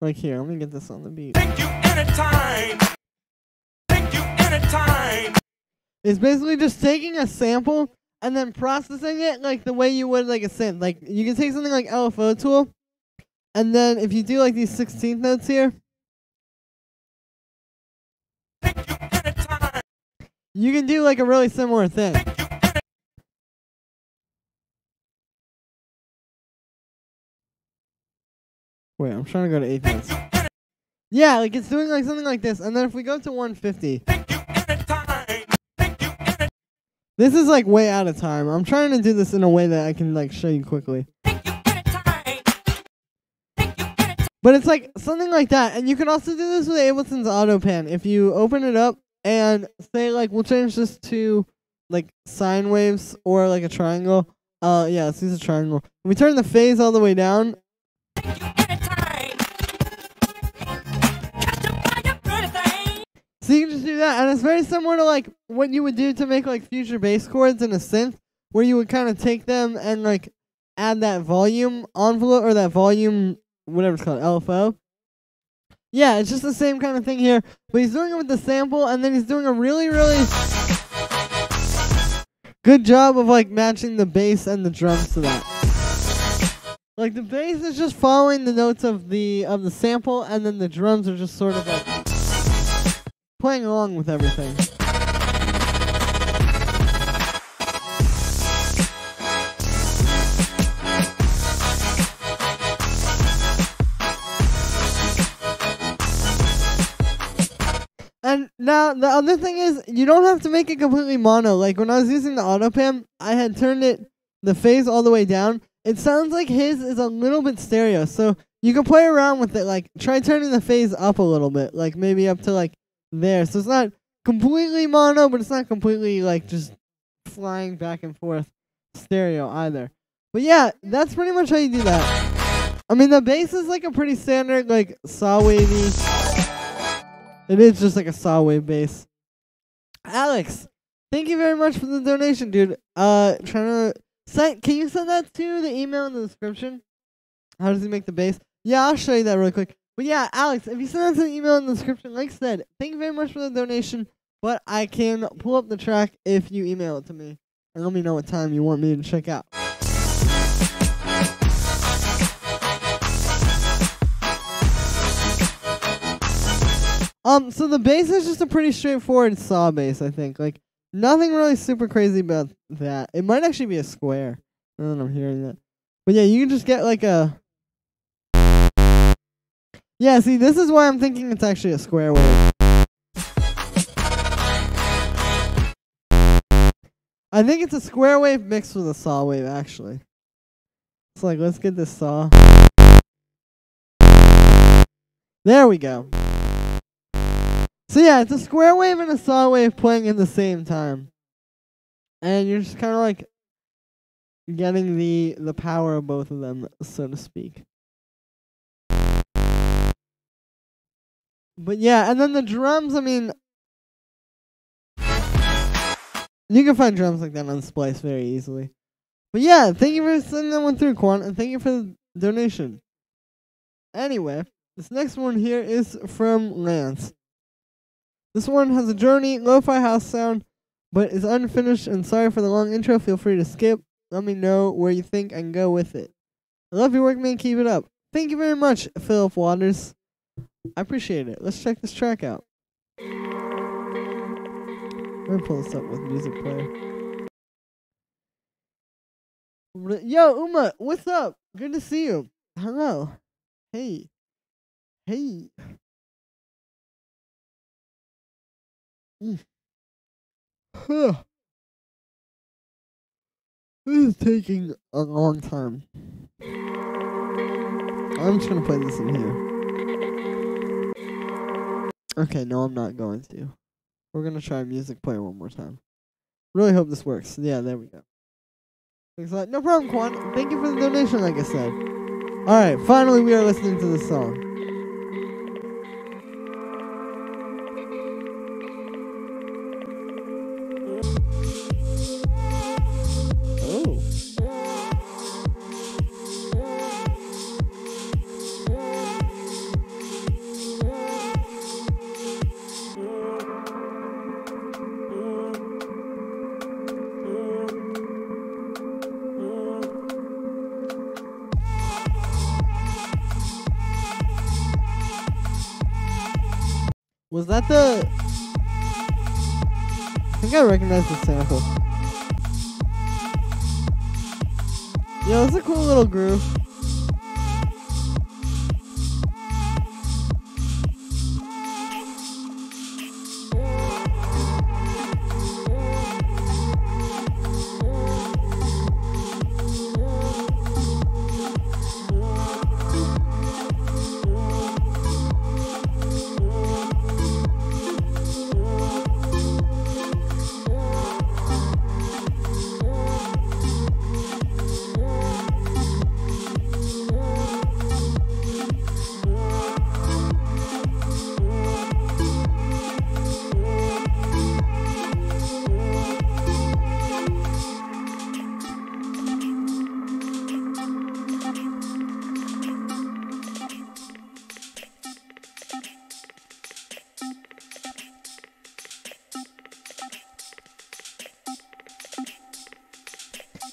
like here, let me get this on the beat. It's basically just taking a sample and then processing it like the way you would like a synth. Like you can take something like LFO tool, and then if you do like these 16th notes here, you can do like a really similar thing. Wait, I'm trying to go to 8 notes. Yeah, like it's doing like something like this, and then if we go to 150, this is like way out of time. I'm trying to do this in a way that I can like show you quickly. But it's like something like that, and you can also do this with Ableton's AutoPan. If you open it up and say like we'll change this to like sine waves or like a triangle. Yeah, let's use a triangle. We turn the phase all the way down. So you can just do that, and it's very similar to like what you would do to make like future bass chords in a synth, where you would kind of take them and like add that volume envelope or that volume, whatever it's called, LFO. Yeah, it's just the same kind of thing here, but he's doing it with the sample, and then he's doing a really, really good job of like matching the bass and the drums to that. Like the bass is just following the notes of the sample, and then the drums are just sort of like playing along with everything. And now the other thing is you don't have to make it completely mono. Like when I was using the AutoPan, I had turned the phase all the way down. It sounds like his is a little bit stereo, so you can play around with it. Like try turning the phase up a little bit, like maybe up to like there. So it's not completely mono, but it's not completely like just flying back and forth stereo either. But yeah, that's pretty much how you do that. I mean, the bass is like a pretty standard, like, saw wavy. It is just like a saw wave bass. Alex, thank you very much for the donation, dude. Can you send that to the email in the description? How does he make the bass? Yeah, I'll show you that real quick. But yeah, Alex, if you send that to the email in the description, like I said, thank you very much for the donation. But I can pull up the track if you email it to me. And let me know what time you want me to check out. So the bass is just a pretty straightforward saw bass, I think. Like, nothing really super crazy about that. It might actually be a square. I don't know, I'm hearing that. But yeah, you can just get like a... Yeah, see, this is why I'm thinking it's actually a square wave. I think it's a square wave mixed with a saw wave, actually. It's like, let's get this saw. There we go. So yeah, it's a square wave and a saw wave playing at the same time. And you're just kind of like getting the power of both of them, so to speak. But yeah, and then the drums, I mean, you can find drums like that on Splice very easily. But yeah, thank you for sending that one through, Quan, and thank you for the donation. Anyway, this next one here is from Lance. This one has a Journey lo-fi house sound, but is unfinished, and sorry for the long intro. Feel free to skip. Let me know where you think I can go with it. I love your work, man. Keep it up. Thank you very much, Philip Waters. I appreciate it. Let's check this track out. I'm gonna pull this up with music player. Yo, Uma, what's up? Good to see you. Hello. Hey. Hey. Huh. This is taking a long time. I'm just gonna play this in here. Okay, no, I'm not going to. We're gonna try music player one more time. Really hope this works. Yeah, there we go. Thanks a lot. No problem, Quan. Thank you for the donation, like I said. Alright, finally we are listening to this song. Was that the... I think I recognize the sample. Yo, it's a cool little groove.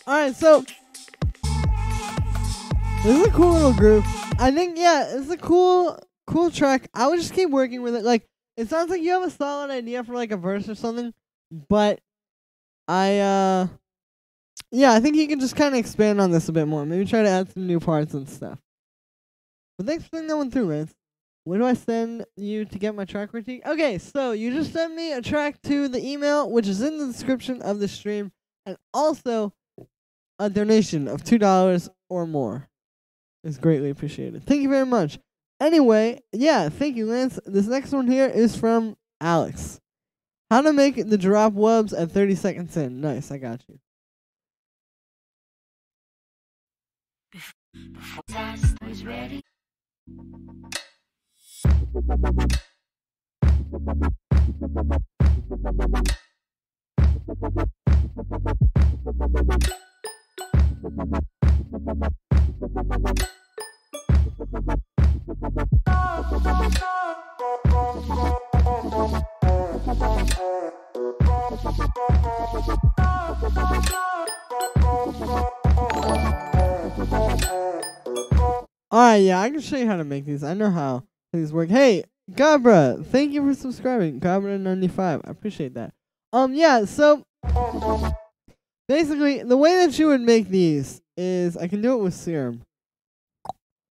Alright, so this is a cool little groove. I think, yeah, it's a cool track. I would just keep working with it. Like, it sounds like you have a solid idea for like a verse or something, but yeah, I think you can just kind of expand on this a bit more. Maybe try to add some new parts and stuff. But thanks for sending that one through, Lance. Where do I send you to get my track critique? Okay, so you just sent me a track to the email, which is in the description of the stream, and also a donation of $2 or more is greatly appreciated. Thank you very much. Anyway, yeah, thank you, Lance. This next one here is from Alex. How to make the drop wubs at 30 seconds in. Nice, I got you. Test is ready. Alright, yeah, I can show you how to make these. I know how these work. Hey, Gabra, thank you for subscribing. Gabra95, I appreciate that. Yeah, so basically, the way that you would make these is I can do it with serum.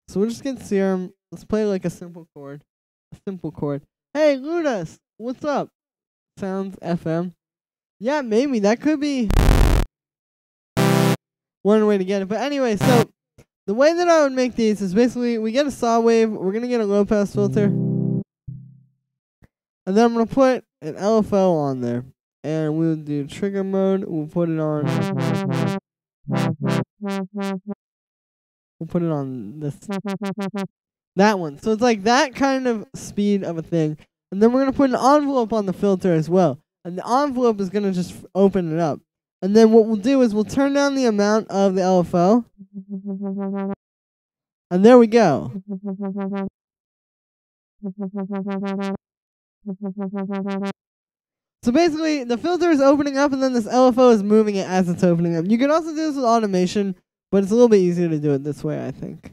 So we'll just get serum. Let's play like a simple chord. A simple chord. Hey, Ludas, what's up? Sounds FM. Yeah, maybe that could be one way to get it. But anyway, so the way that I would make these is basically we get a saw wave. We're gonna get a low pass filter, and then I'm gonna put an LFO on there, and we'll do trigger mode. We'll put it on. We'll put it on this. That one. So it's like that kind of speed of a thing. And then we're going to put an envelope on the filter as well. And the envelope is going to just open it up. And then what we'll do is we'll turn down the amount of the LFO. And there we go. So basically, the filter is opening up and then this LFO is moving it as it's opening up. You can also do this with automation, but it's a little bit easier to do it this way, I think.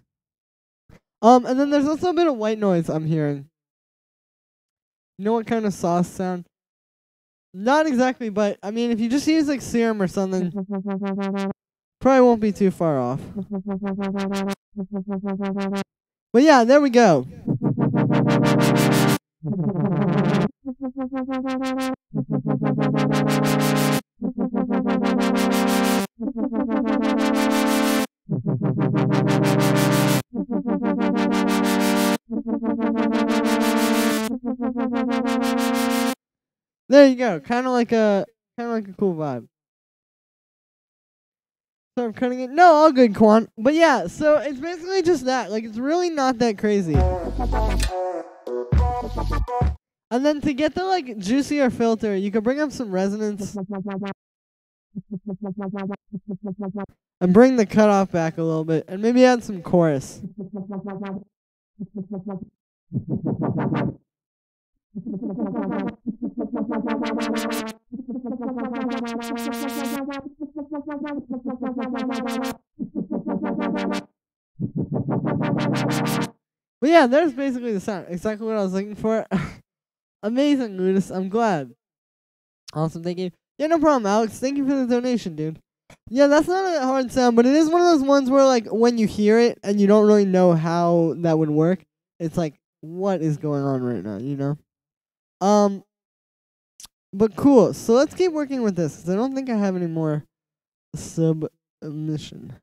And then there's also a bit of white noise I'm hearing. You know what kind of sauce sound? Not exactly, but I mean, if you just use like serum or something, probably won't be too far off. But yeah, there we go. There you go. Kind of like a cool vibe. So I'm cutting it. No, all good, Quan. But yeah, so it's basically just that. Like, it's really not that crazy. And then to get the like juicier filter, you can bring up some resonance and bring the cutoff back a little bit, and maybe add some chorus. But yeah, there's basically the sound. Exactly what I was looking for. Amazing, Ludus. I'm glad. Awesome, thank you. Yeah, no problem, Alex. Thank you for the donation, dude. Yeah, that's not a hard sound, but it is one of those ones where, like, when you hear it and you don't really know how that would work, it's like, what is going on right now, you know? But cool. So let's keep working with this, because I don't think I have any more submission.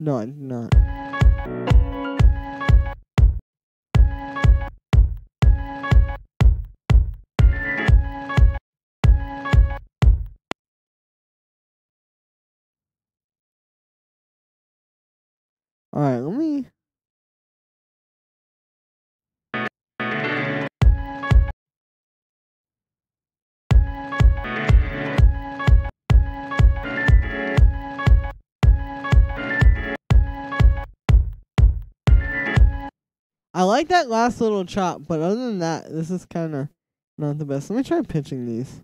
No, I do not. Alright, let me... I like that last little chop, but other than that, this is kind of not the best. Let me try pitching these.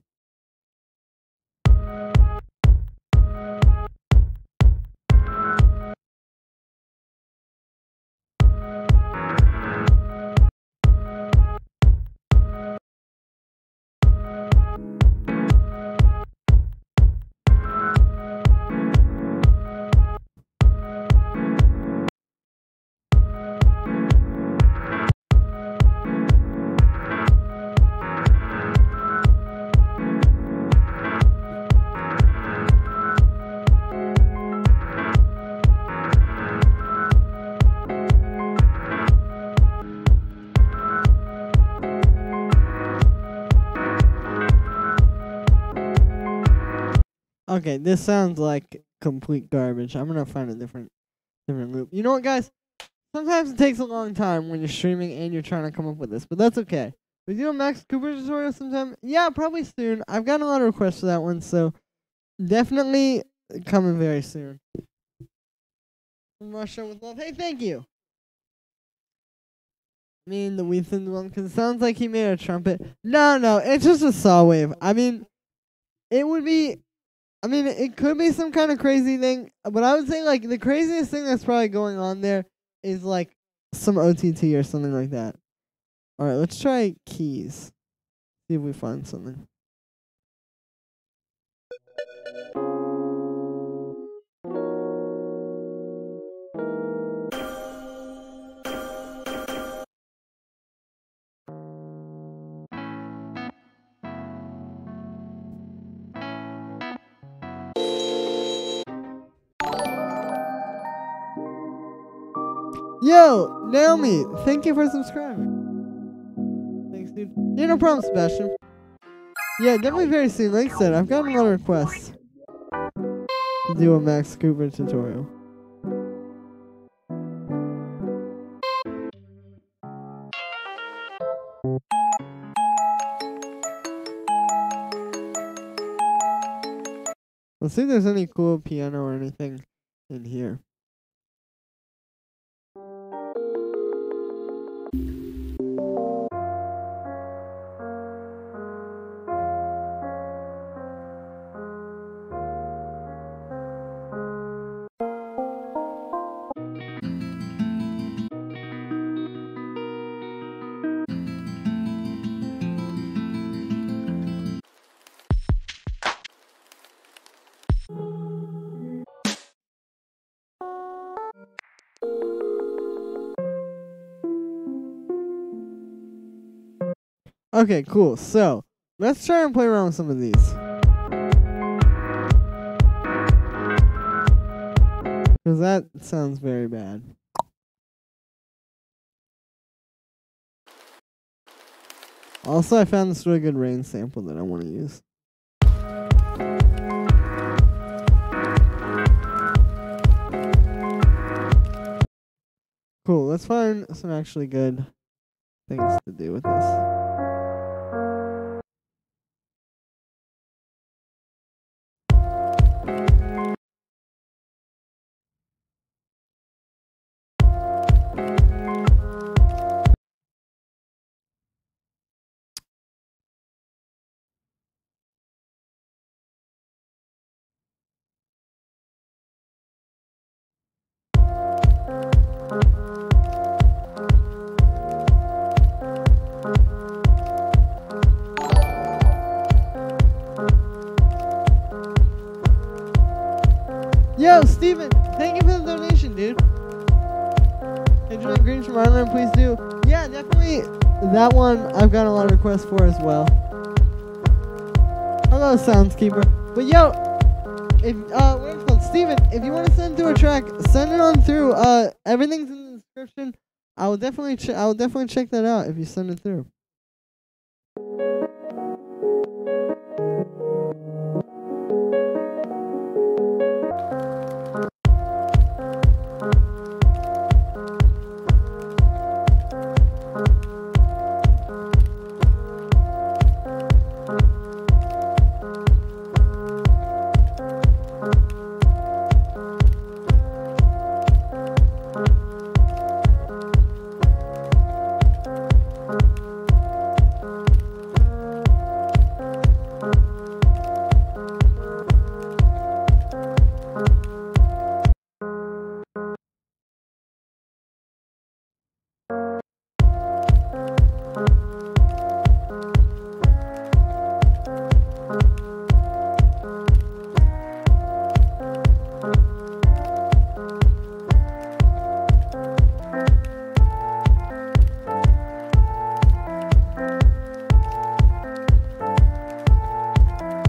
Okay, this sounds like complete garbage. I'm gonna find a different different loop. You know what, guys? Sometimes it takes a long time when you're streaming and you're trying to come up with this, but that's okay. We do a Max Cooper tutorial sometime? Yeah, probably soon. I've gotten a lot of requests for that one, so definitely coming very soon. From Russia with love. Hey, thank you. Me and the Weathen one, because it sounds like he made a trumpet. No, it's just a saw wave. I mean, it would be, it could be some kind of crazy thing, but I would say, like, the craziest thing that's probably going on there is, like, some OTT or something like that. Alright, let's try keys. See if we find something. Yo, Naomi, thank you for subscribing. Thanks, dude. Yeah, no problem, Sebastian. Yeah, definitely very soon. Like I said, I've gotten a lot of requests to do a Max Cooper tutorial. Let's see if there's any cool piano or anything in here. Okay, cool. So, let's try and play around with some of these. Because that sounds very bad. Also, I found this really good rain sample that I want to use. Cool, let's find some actually good things to do with this. Yo, Steven, thank you for the donation, dude. Hey, Julian Green from Ireland, please do. Yeah, definitely that one I've got a lot of requests for as well. Hello, Soundskeeper. But yo, if what's it called? Steven, if you want to send through a track, send it on through. Everything's in the description. I will definitely check that out if you send it through.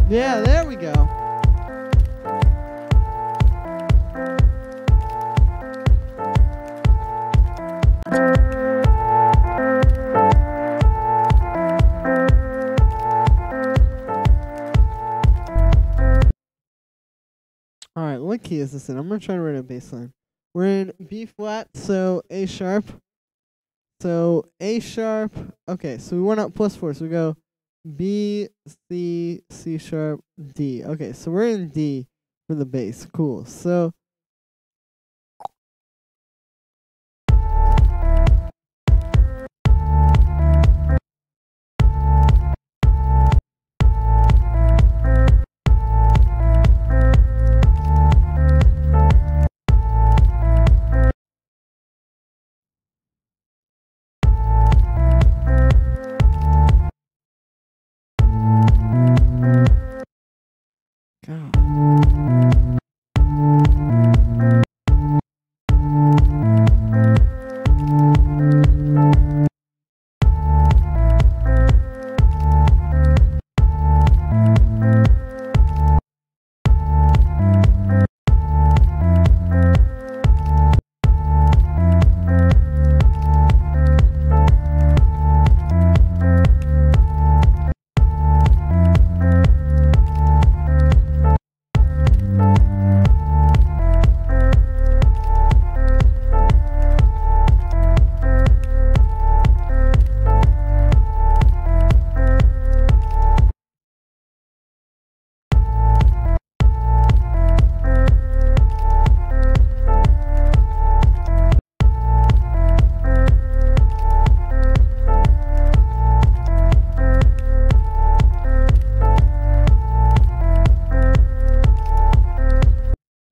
Yeah, there we go. Alright, what key is this in? I'm going to try to write a bass line. We're in B flat, so A sharp. So A sharp. Okay, so we went up +4, so we go B, C, C sharp, D. Okay, so we're in D for the bass. Cool. So God.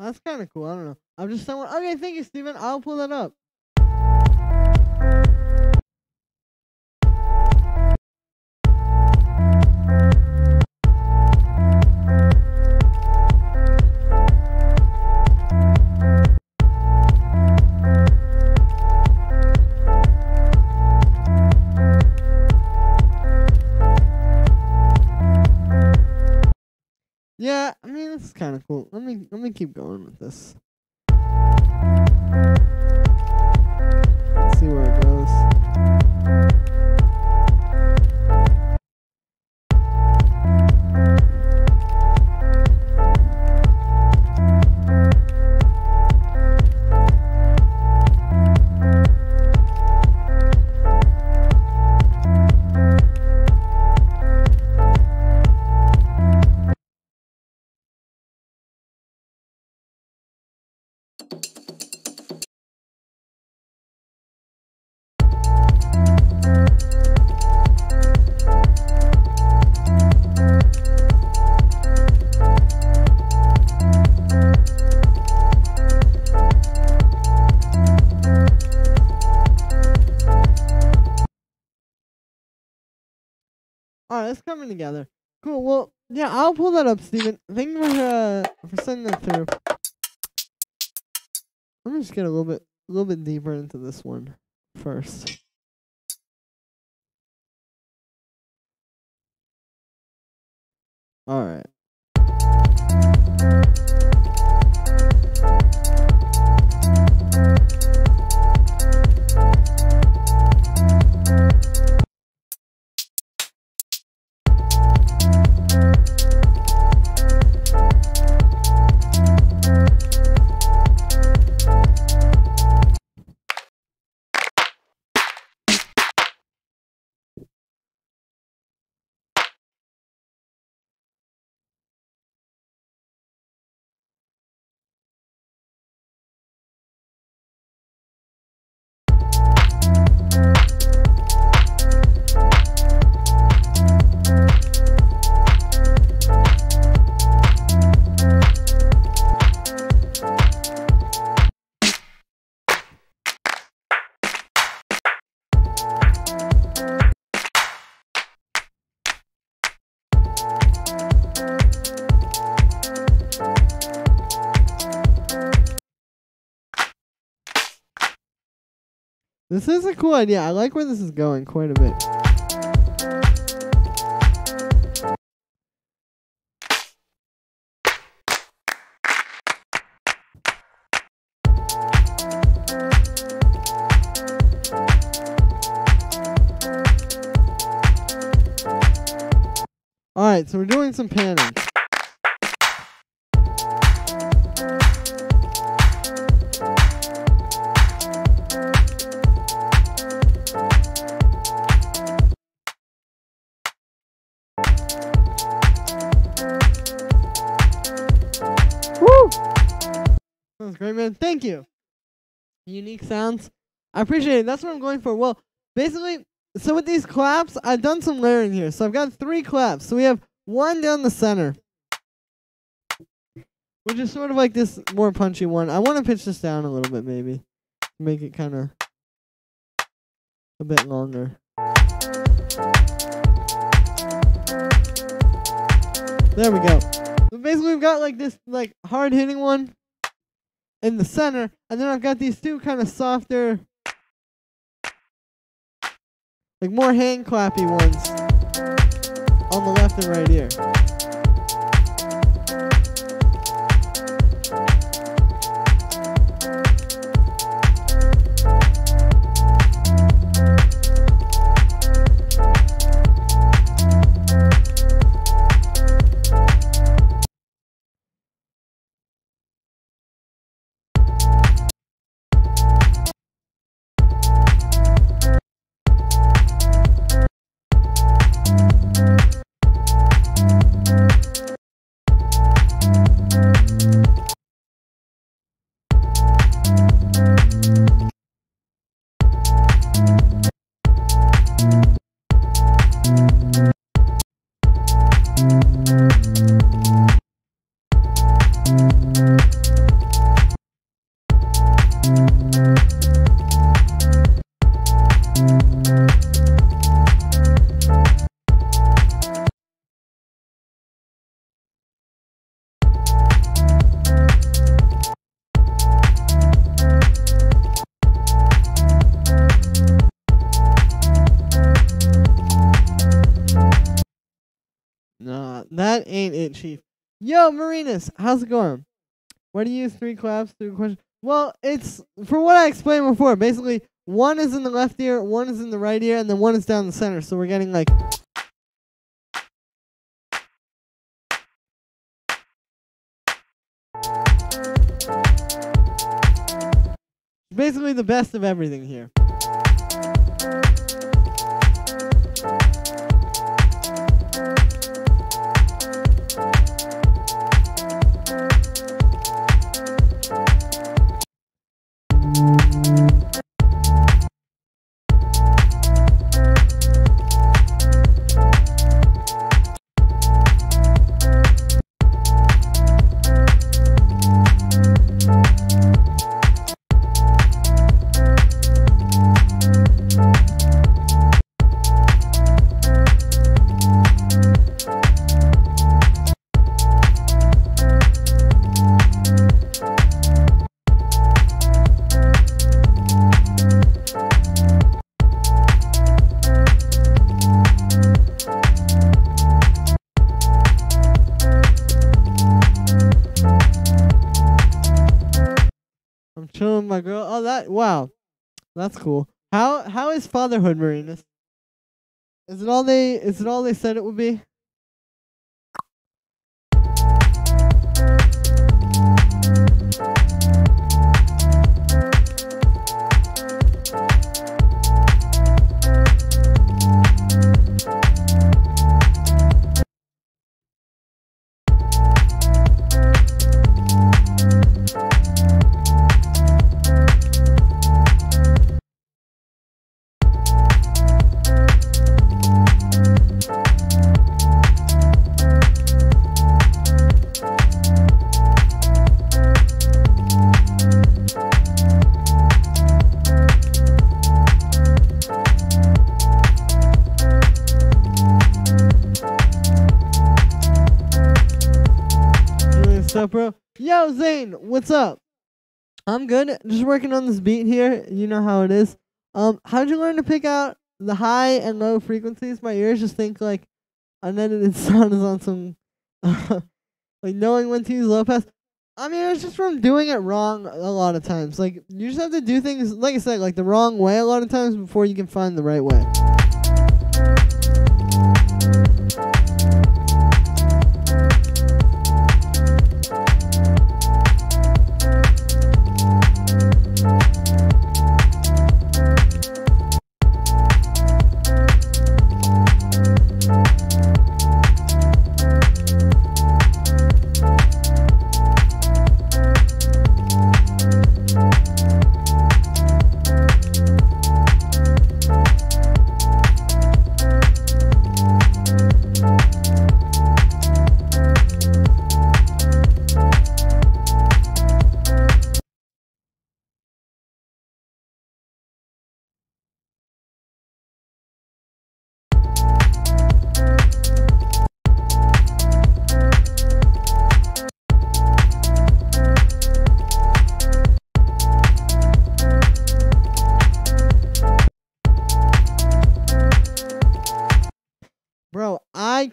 That's kind of cool. I don't know. I'm just someone. Okay, thank you, Steven. I'll pull that up. Yeah, I mean, this is kind of cool. Let me keep going with this. Let's see where it goes. Alright, it's coming together. Cool. Well, yeah, I'll pull that up, Steven. Thank you for sending that through. Let me just get a little bit deeper into this one first. Alright. This is a cool idea. I like where this is going quite a bit. Alright, so we're doing some panning. That was great, man. Thank you. Unique sounds. I appreciate it. That's what I'm going for. Well, basically, so with these claps, I've done some layering here. So I've got 3 claps. So we have one down the center, which is sort of like this more punchy one. I want to pitch this down a little bit, maybe. Make it kind of a bit longer. There we go. So basically, we've got like this like hard-hitting one in the center, and then I've got these 2 kind of softer, like more hand clappy ones on the left and right ear. Nah, that ain't it, Chief. Yo, Marinus, how's it going? Why do you use 3 claps? 3 questions? Well, it's for what I explained before. Basically, 1 is in the left ear, 1 is in the right ear, and then 1 is down the center. So we're getting like basically the best of everything here. I'm chilling with my girl. Oh, wow, that's cool. How is fatherhood, Marinus? Is it all they said it would be? What's up, bro? Yo, Zane, what's up? I'm good. Just working on this beat here. You know how it is. How'd you learn to pick out the high and low frequencies? My ears just think like unedited sound is on some like knowing when to use low pass. I mean, it's just from doing it wrong a lot of times. Like, you just have to do things, like I said, like the wrong way a lot of times before you can find the right way.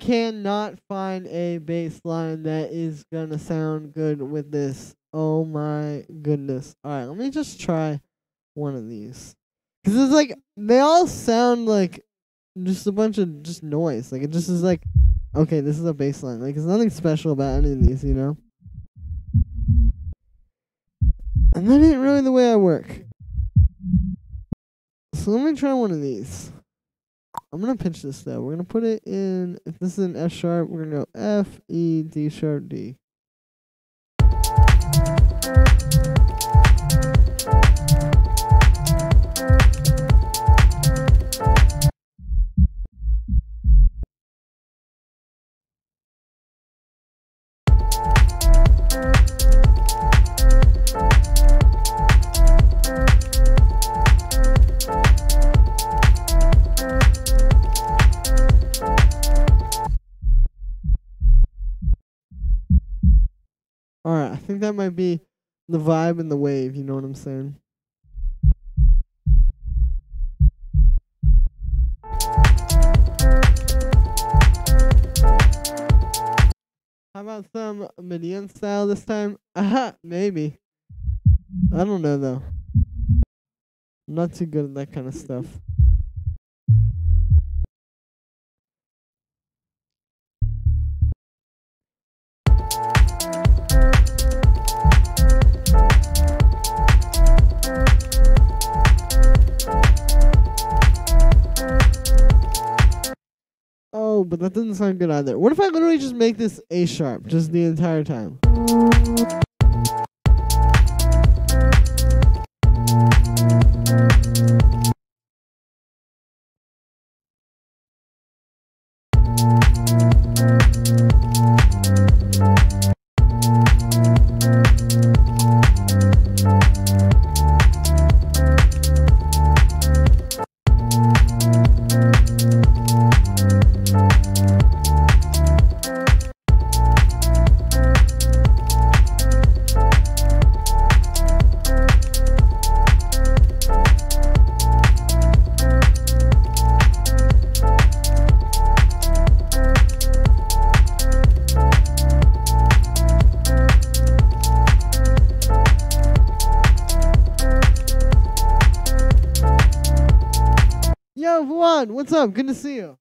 cannot find a bass line that is gonna sound good with this. Oh my goodness. Alright, let me just try one of these. Cause it's like, they all sound like just a bunch of just noise. Like, it just is like, okay, this is a bass line. Like, there's nothing special about any of these, you know? And that ain't really the way I work. So let me try one of these. I'm gonna pitch this though. We're gonna put it in, if this is an F sharp, we're gonna go F, E, D sharp, D. Alright, I think that might be the vibe and the wave, you know what I'm saying? How about some Median style this time? Aha, maybe. I don't know though. I'm not too good at that kind of stuff. Oh, but that doesn't sound good either. What if I literally just make this A sharp just the entire time? Yo, Juan, what's up? Good to see you.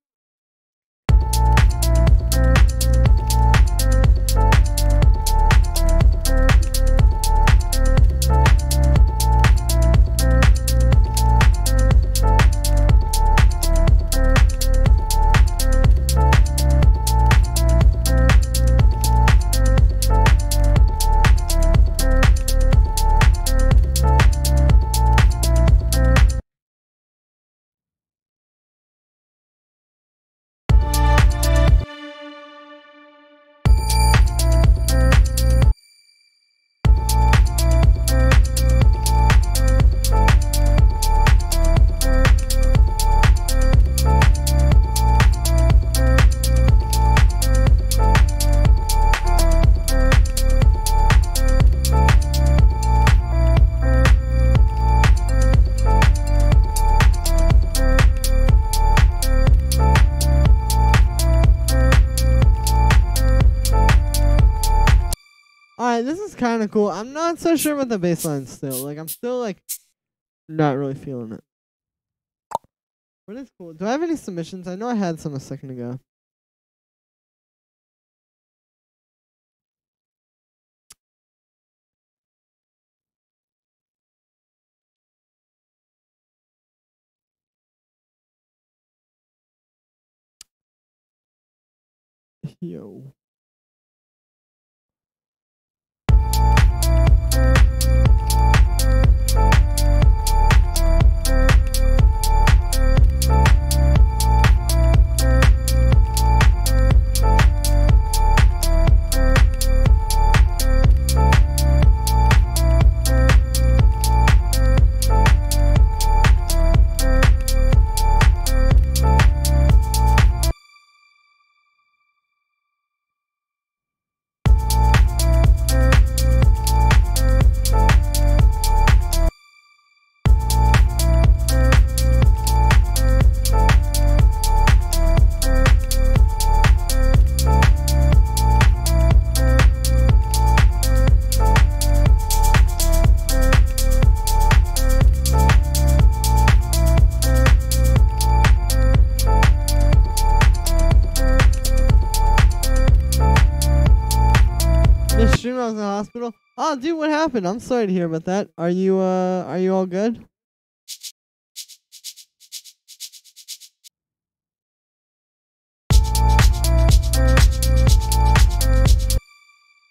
Alright, this is kind of cool. I'm not so sure about the bass line still. Like, I'm still, like, not really feeling it. But it's cool. Do I have any submissions? I know I had some a second ago. Yo. hospital. Oh, dude, what happened? I'm sorry to hear about that. Are you all good?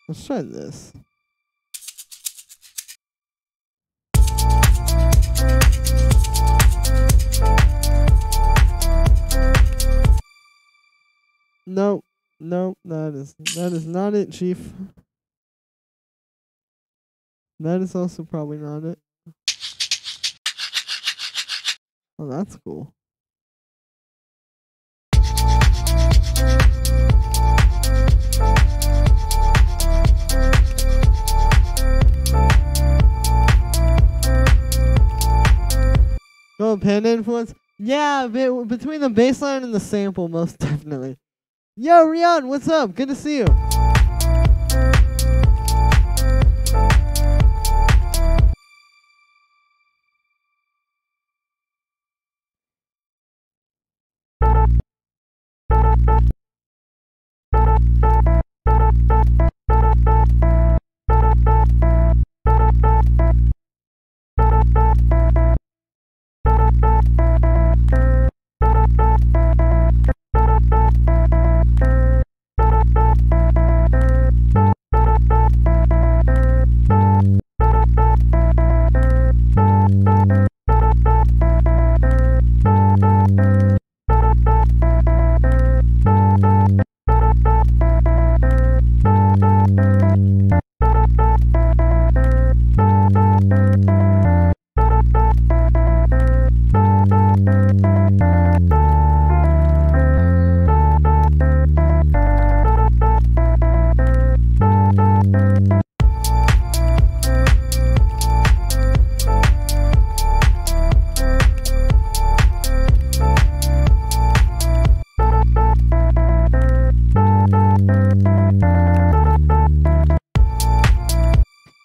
Let's try this. Nope. Nope, that is not it, Chief. That is also probably not it. Oh, that's cool. Oh, panda influence? Yeah, between the baseline and the sample, most definitely. Yo, Rian, what's up? Good to see you.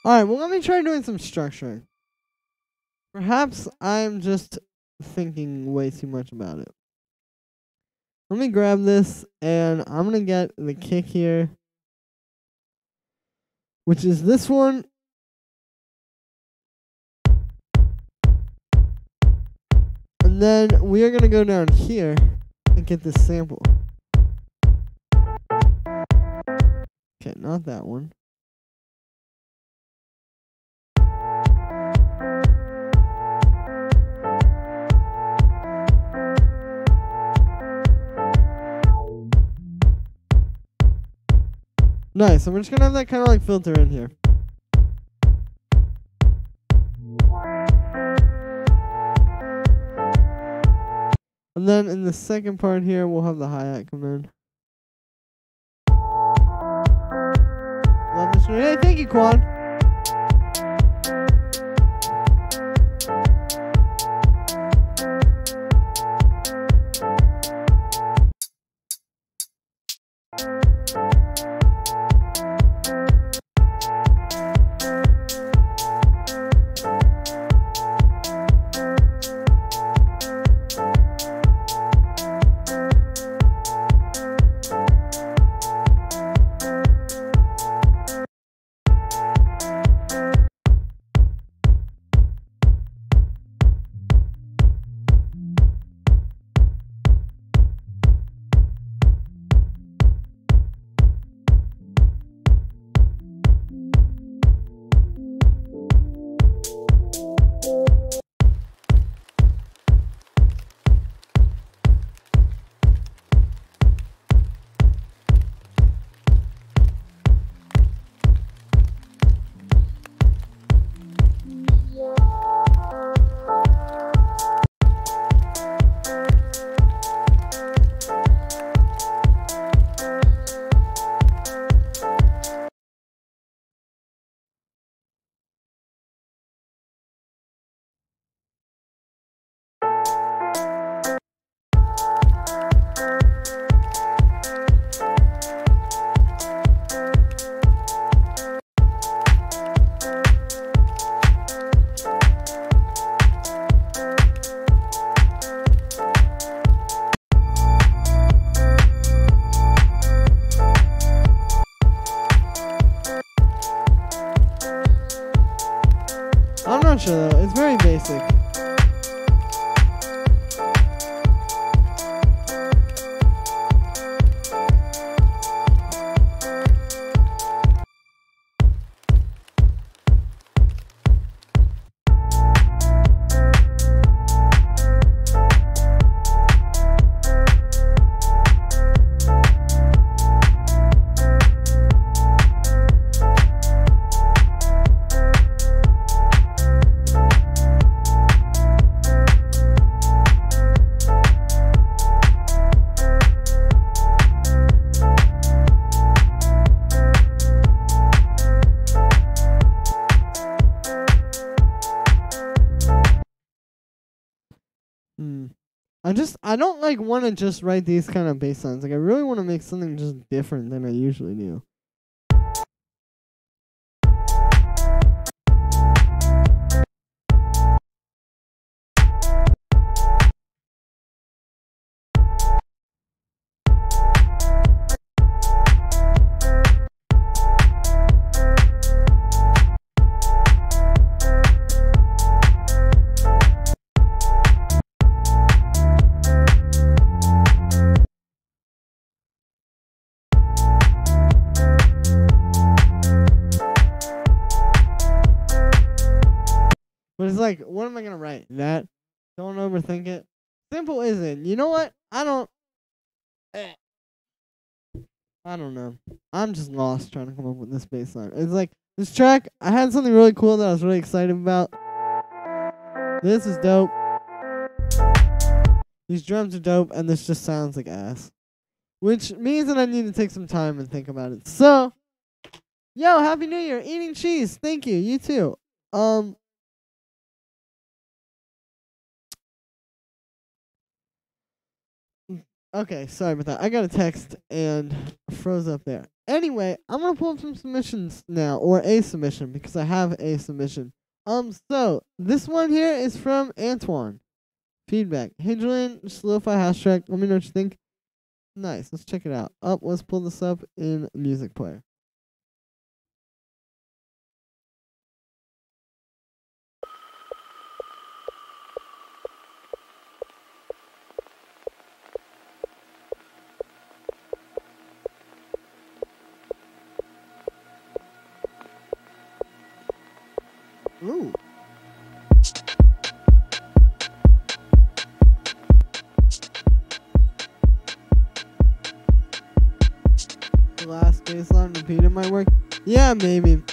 Alright, well, let me try doing some structuring. Perhaps I'm just thinking way too much about it. Let me grab this, and I'm going to get the kick here, which is this one. And then we are going to go down here and get this sample. Okay, not that one. Nice, and we're just gonna have that kind of like filter in here. And then in the second part here, we'll have the hi-hat come in. Love this one. Hey, thank you, Quan. I'm not sure though. It's very basic. I don't like want to just write these kind of bass lines. Like I really want to make something just different than I usually do. But it's like, what am I going to write? That? Don't overthink it. Simple isn't. You know what? I don't know. I'm just lost trying to come up with this bass line. It's like, this track, I had something really cool that I was really excited about. This is dope. These drums are dope, and this just sounds like ass. Which means that I need to take some time and think about it. So, yo, Happy New Year. Eating cheese. Thank you. You too. Okay, sorry about that. I got a text and froze up there. Anyway, I'm gonna pull up some submissions now, or a submission, because I have a submission. So this one here is from Antoine. Feedback. Hey Julian, just lo-fi house track. Let me know what you think. Nice. Let's check it out. Let's pull this up in music player. Ooh. The last bass line repeated might work. Yeah, maybe.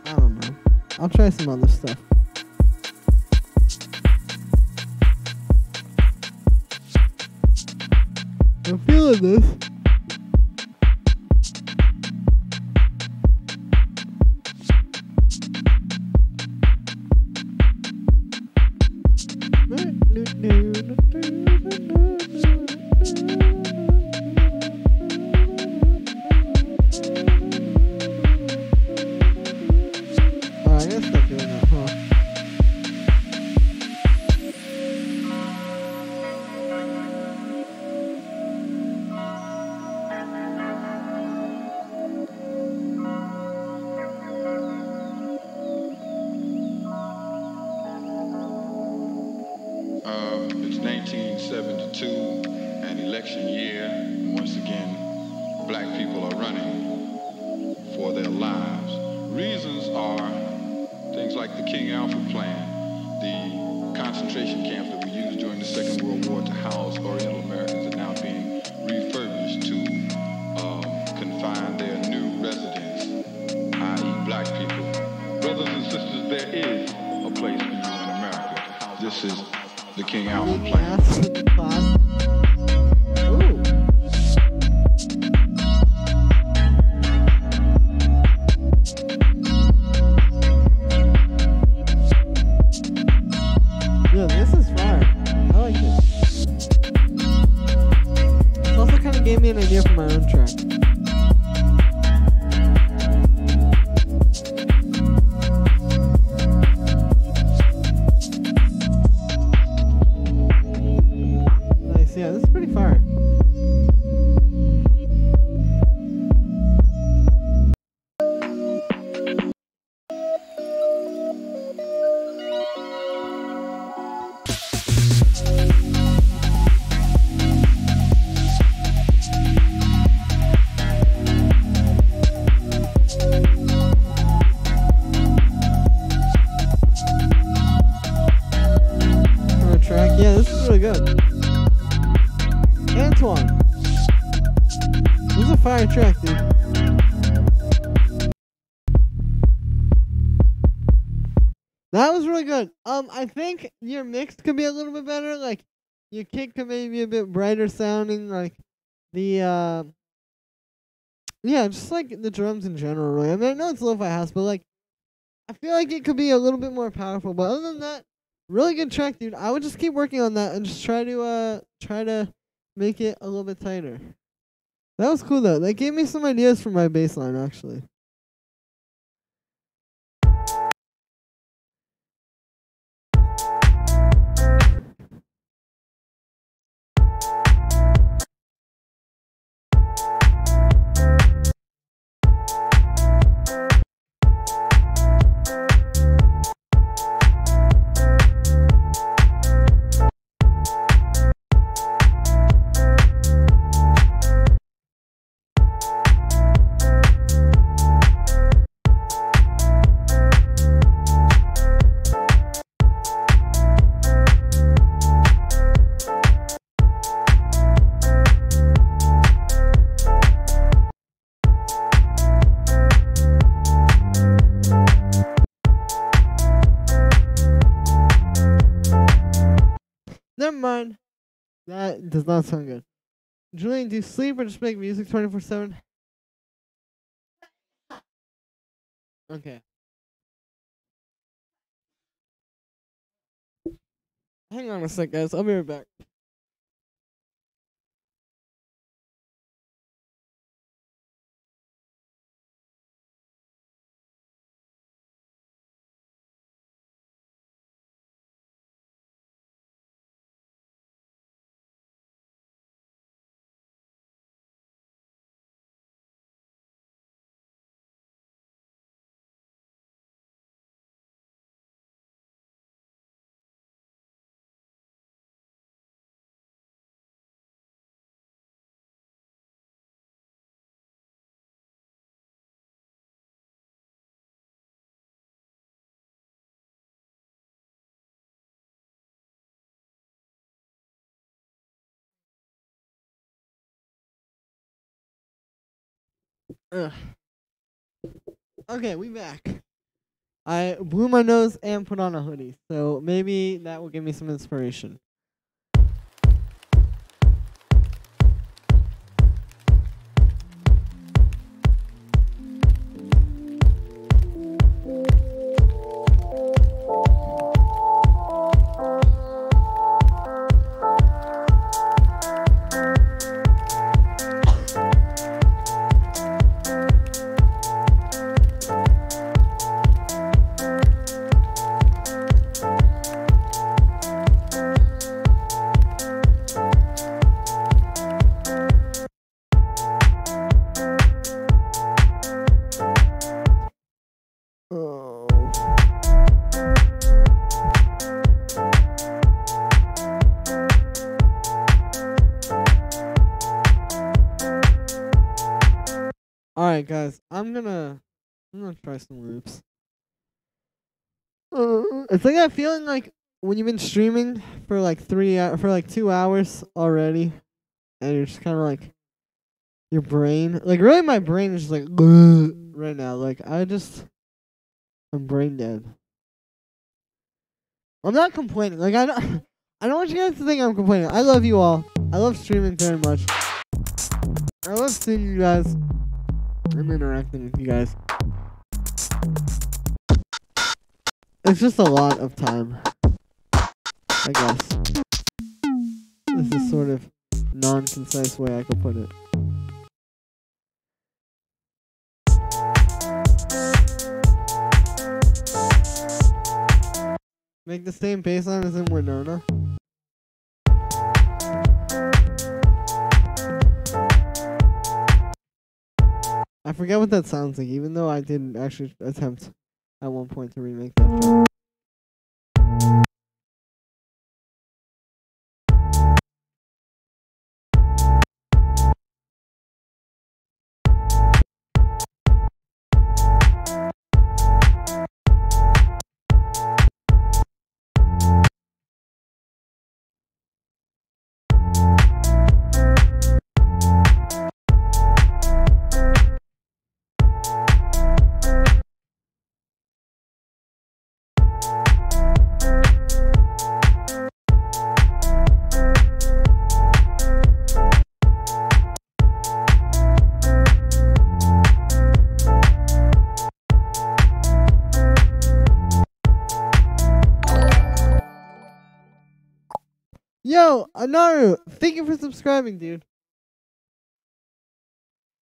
I don't know. I'll try some other stuff. I'm feeling this. It's 1972, an election year, and once again, black people are running for their lives. Reasons are things like the King Alfred Plan, the concentration camps that were used during the Second World War to house Oriental Americans are now being refurbished to confine their new residents, i.e. black people. Brothers and sisters, there is a place for you in America to house. This is the King Alfred Plan. Ooh. Yeah, this is fire. I like this. It also kind of gave me an idea for my own track. really good. Antoine. This is a fire track, dude. That was really good. I think your mix could be a little bit better. Like, your kick could maybe be a bit brighter sounding. Like, the, yeah, just like the drums in general, really. I mean, I know it's lo-fi house, but like, I feel like it could be a little bit more powerful. But other than that, really good track, dude. I would just keep working on that and just try to make it a little bit tighter. That was cool though. That gave me some ideas for my bass line, actually. Never mind. That does not sound good. Julian, do you sleep or just make music 24/7? Okay. Hang on a sec, guys. I'll be right back. Ugh. Okay, we back. I blew my nose and put on a hoodie, so maybe that will give me some inspiration. Oh. Alright, guys, I'm gonna try some loops. It's like that feeling like when you've been streaming for like 2 hours already, and you're just kind of like your brain, like really my brain is just like right now. Like I'm brain dead. I'm not complaining. Like I don't want you guys to think I'm complaining. I love you all. I love streaming very much. I love seeing you guys and interacting with you guys. It's just a lot of time, I guess. This is sort of non-concise way I could put it. Make the same bass line as in Winona. I forget what that sounds like, even though I didn't actually attempt at one point to remake that track. Yo, Anaru, thank you for subscribing, dude.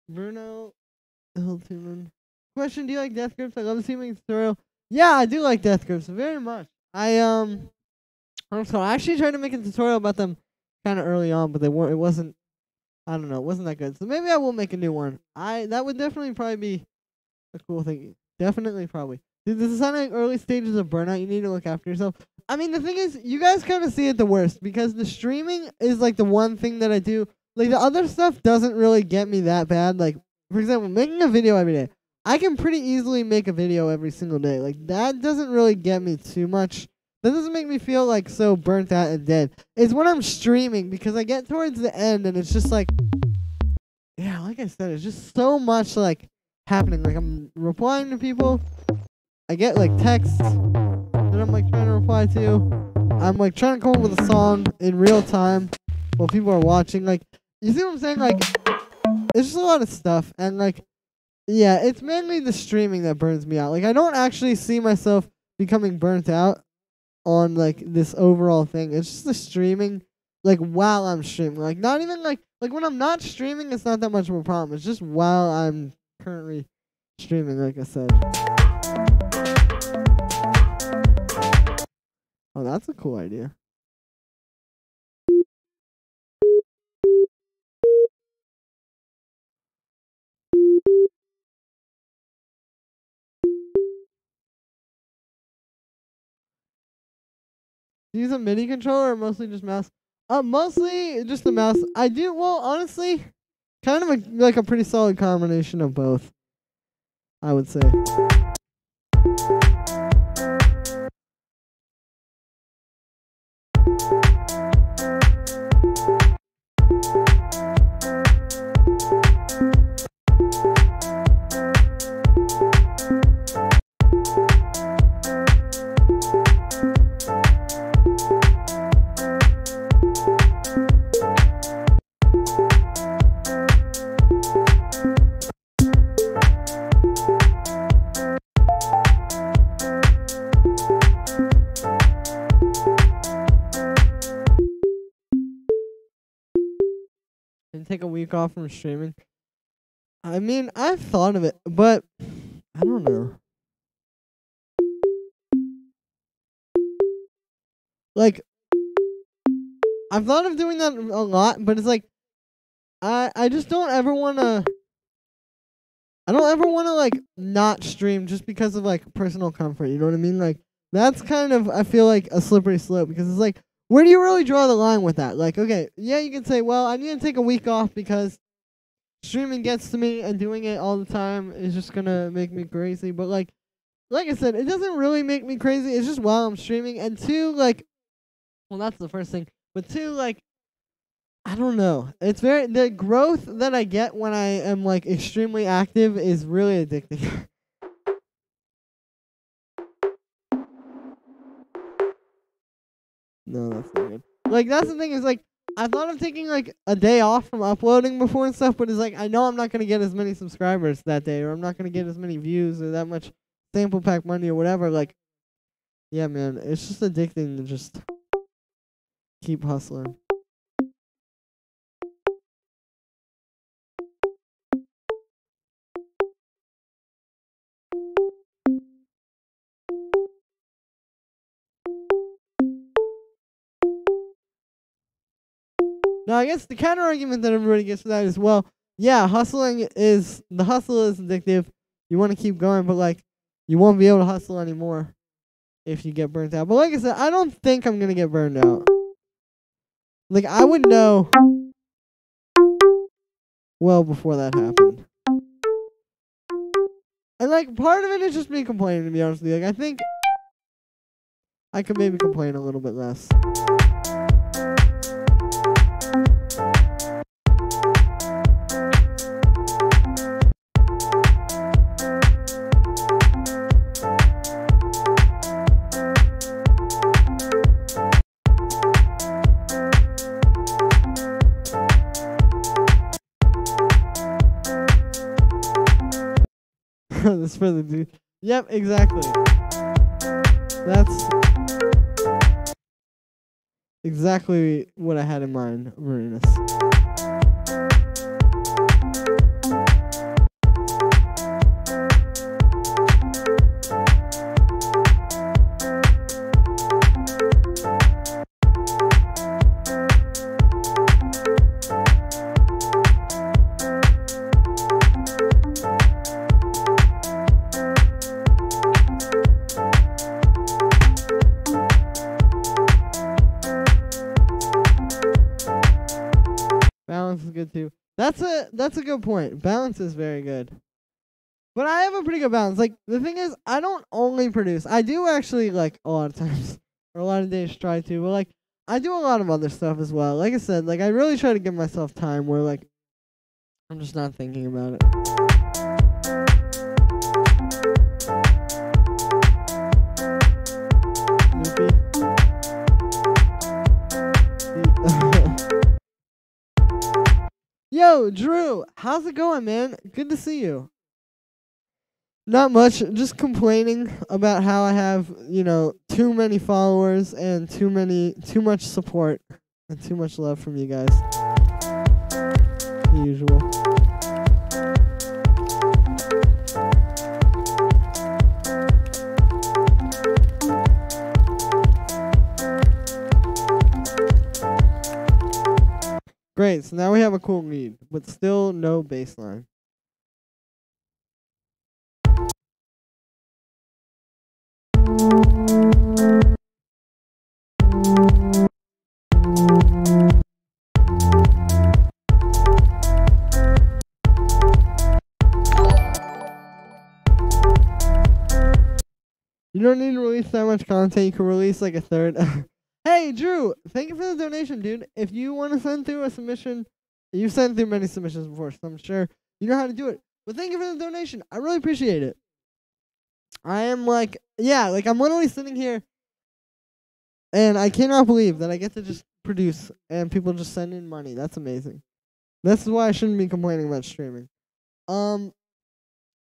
Bruno Hilton. Question: do you like death grips? I love the teaming tutorial. Yeah, I do like death grips very much. I actually tried to make a tutorial about them kind of early on, but they weren't. It wasn't. I don't know. It wasn't that good. So maybe I will make a new one. That would definitely probably be a cool thing. Definitely, probably. Dude, this is sounding like early stages of burnout. You need to look after yourself. I mean, the thing is, you guys kind of see it the worst because the streaming is like the one thing that I do. Like the other stuff doesn't really get me that bad. Like, for example, making a video every day. I can pretty easily make a video every single day. Like, that doesn't really get me too much. That doesn't make me feel like so burnt out and dead. It's when I'm streaming because I get towards the end and it's just like, yeah, like I said, it's just so much like happening. Like I'm replying to people. I get like texts that I'm like trying to reply to. I'm like trying to come up with a song in real time while people are watching. Like, you see what I'm saying? Like, it's just a lot of stuff. And like, yeah, it's mainly the streaming that burns me out. Like, I don't actually see myself becoming burnt out on like this overall thing. It's just the streaming, like while I'm streaming. Like, not even like when I'm not streaming, it's not that much of a problem. It's just while I'm currently streaming, like I said. Oh, that's a cool idea. Do you use a MIDI controller or mostly just mouse? Mostly just the mouse. I do, well, honestly, kind of like a pretty solid combination of both, I would say. And take a week off from streaming. I mean, I've thought of it, but I don't know. Like, I've thought of doing that a lot, but it's like, I just don't ever want to. I don't ever want to like not stream just because of like personal comfort. You know what I mean? Like, that's kind of, I feel like, a slippery slope because it's like, where do you really draw the line with that? Like, okay, yeah, you can say, well, I need to take a week off because streaming gets to me and doing it all the time is just gonna make me crazy. But like I said, it doesn't really make me crazy. It's just while I'm streaming. And two, like, well, that's the first thing. But two, like, I don't know. It's the growth that I get when I am like extremely active is really addicting. No, that's not good. Like, that's the thing is, like, I thought of taking, like, a day off from uploading before and stuff, but it's like, I know I'm not going to get as many subscribers that day, or I'm not going to get as many views, or that much sample pack money, or whatever. Like, yeah, man, it's just addicting to just keep hustling. Now, I guess the counter argument that everybody gets to that is, well, yeah, the hustle is addictive. You want to keep going, but like, you won't be able to hustle anymore if you get burnt out. But like I said, I don't think I'm gonna get burned out. Like, I would know well before that happened. And like, part of it is just me complaining, to be honest with you. Like, I think I could maybe complain a little bit less. This for the dude. Yep, exactly. exactly what I had in mind, Marinus. Balance is good too. That's a good point. Balance is very good. But I have a pretty good balance. Like, the thing is, I don't only produce. I do actually, like, a lot of times, or a lot of days try to, but, like, I do a lot of other stuff as well. Like I said, like, I really try to give myself time where, like, I'm just not thinking about it. Yo, Drew, how's it going, man? Good to see you. Not much, just complaining about how I have, too many followers and too much support and too much love from you guys. The usual. Great, so now we have a cool lead, but still no baseline. You don't need to release that much content. You can release like a third. Hey, Drew, thank you for the donation, dude. If you want to send through a submission, you've sent through many submissions before, so I'm sure you know how to do it. But thank you for the donation. I really appreciate it. I am like, I'm literally sitting here, and I cannot believe that I get to just produce, and people just send in money. That's amazing. This is why I shouldn't be complaining about streaming. I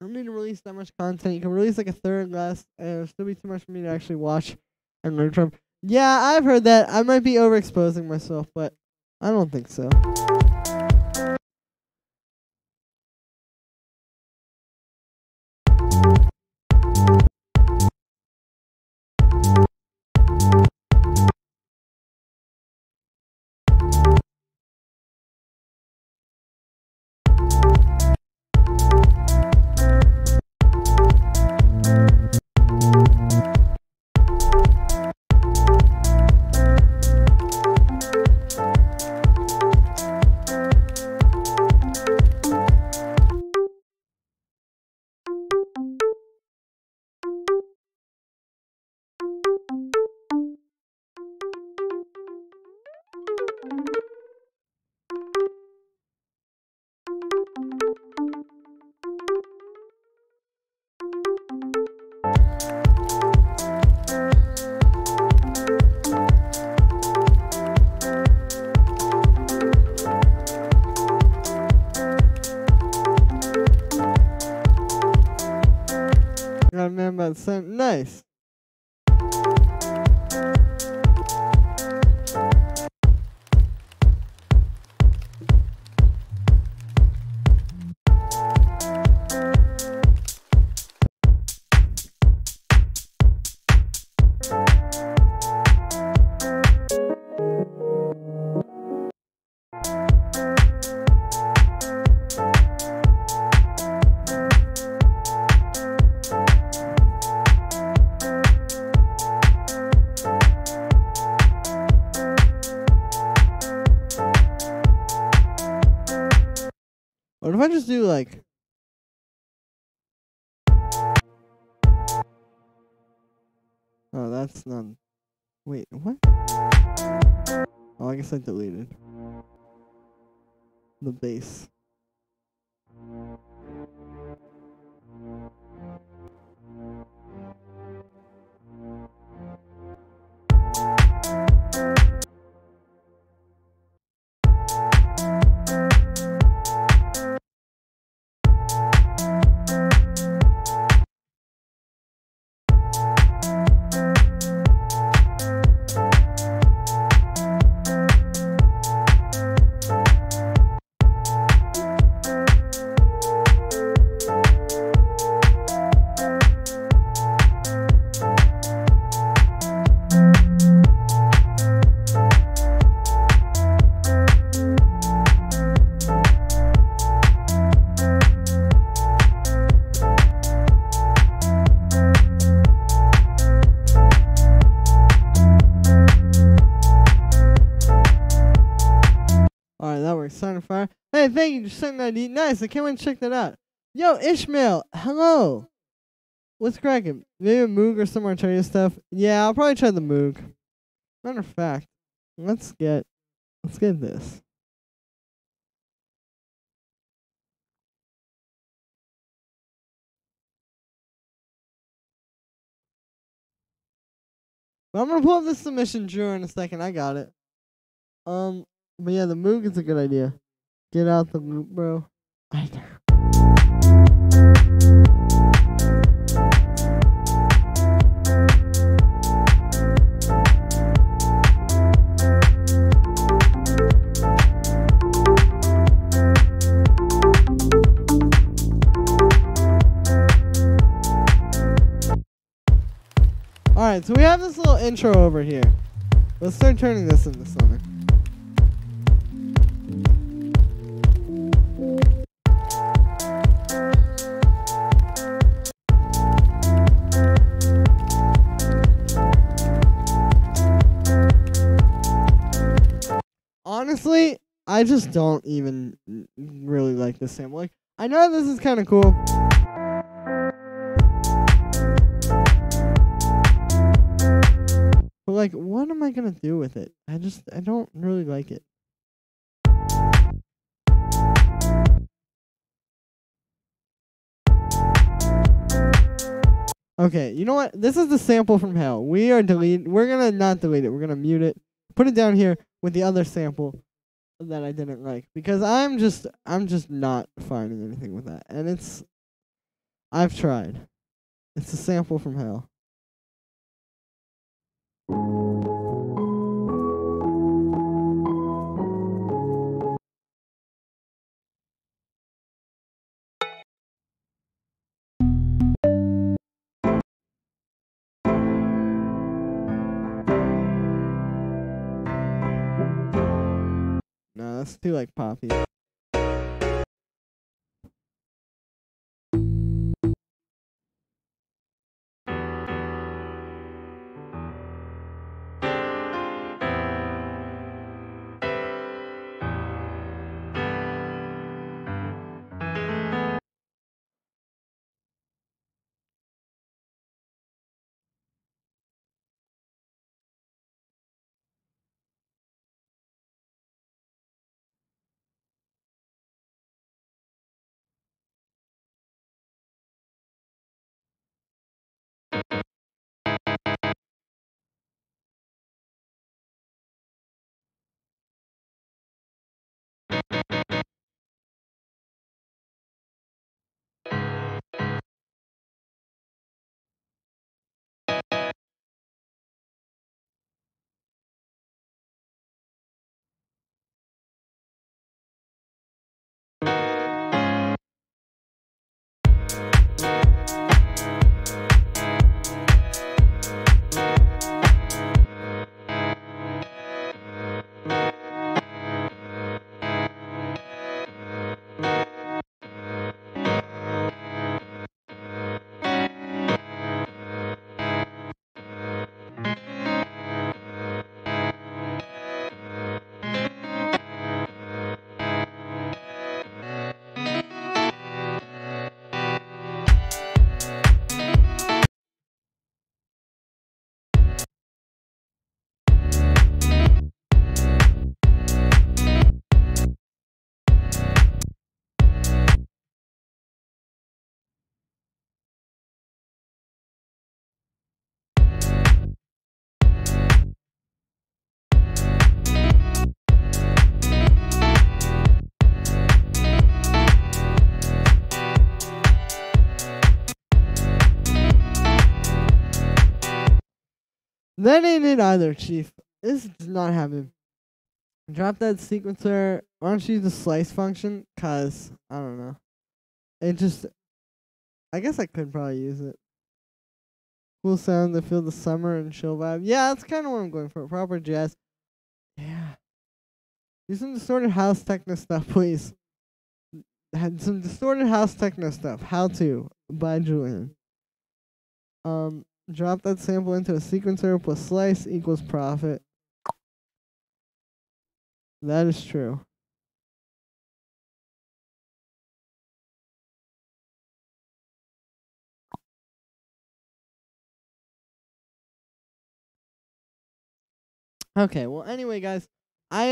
don't need to release that much content. You can release like a third less, and it'll still be too much for me to actually watch and learn from. Yeah, I've heard that. I might be overexposing myself, but I don't think so. Got a man about cent. Nice. What if I just do like... Oh, that's not... Wait, what? Oh, I guess I deleted the bass. fireworks, sign of fire. Hey, thank you. Just sent an ID. Nice. I can't wait to check that out. Yo, Ishmael. Hello. What's cracking? Maybe a Moog or some Arteria stuff. Yeah, I'll probably try the Moog. Matter of fact, let's get this. But I'm gonna pull up the submission drawer in a second. I got it. But yeah, the Moog is a good idea. Get out the loop, bro. I know. Alright, so we have this little intro over here. Let's start turning this into something. Honestly, I just don't even really like this sample. Like, I know this is kind of cool. But like, what am I gonna do with it? I don't really like it. Okay, you know what? This is the sample from hell. We're gonna not delete it. We're gonna mute it. Put it down here with the other sample that I didn't like, because I'm just not finding anything with that. And I've tried. It's a sample from hell. No, that's too like poppy. That ain't it either, Chief. This does not happen. Drop that sequencer. Why don't you use the slice function? Cause, I don't know. It just, I guess I could probably use it. Cool sound to feel the summer and chill vibe. Yeah, that's kind of what I'm going for. Proper jazz. Yeah. Do some distorted house techno stuff, please. Had some distorted house techno stuff. How to by Julian. Drop that sample into a sequencer plus slice equals profit. That is true. Okay, well, anyway, guys, I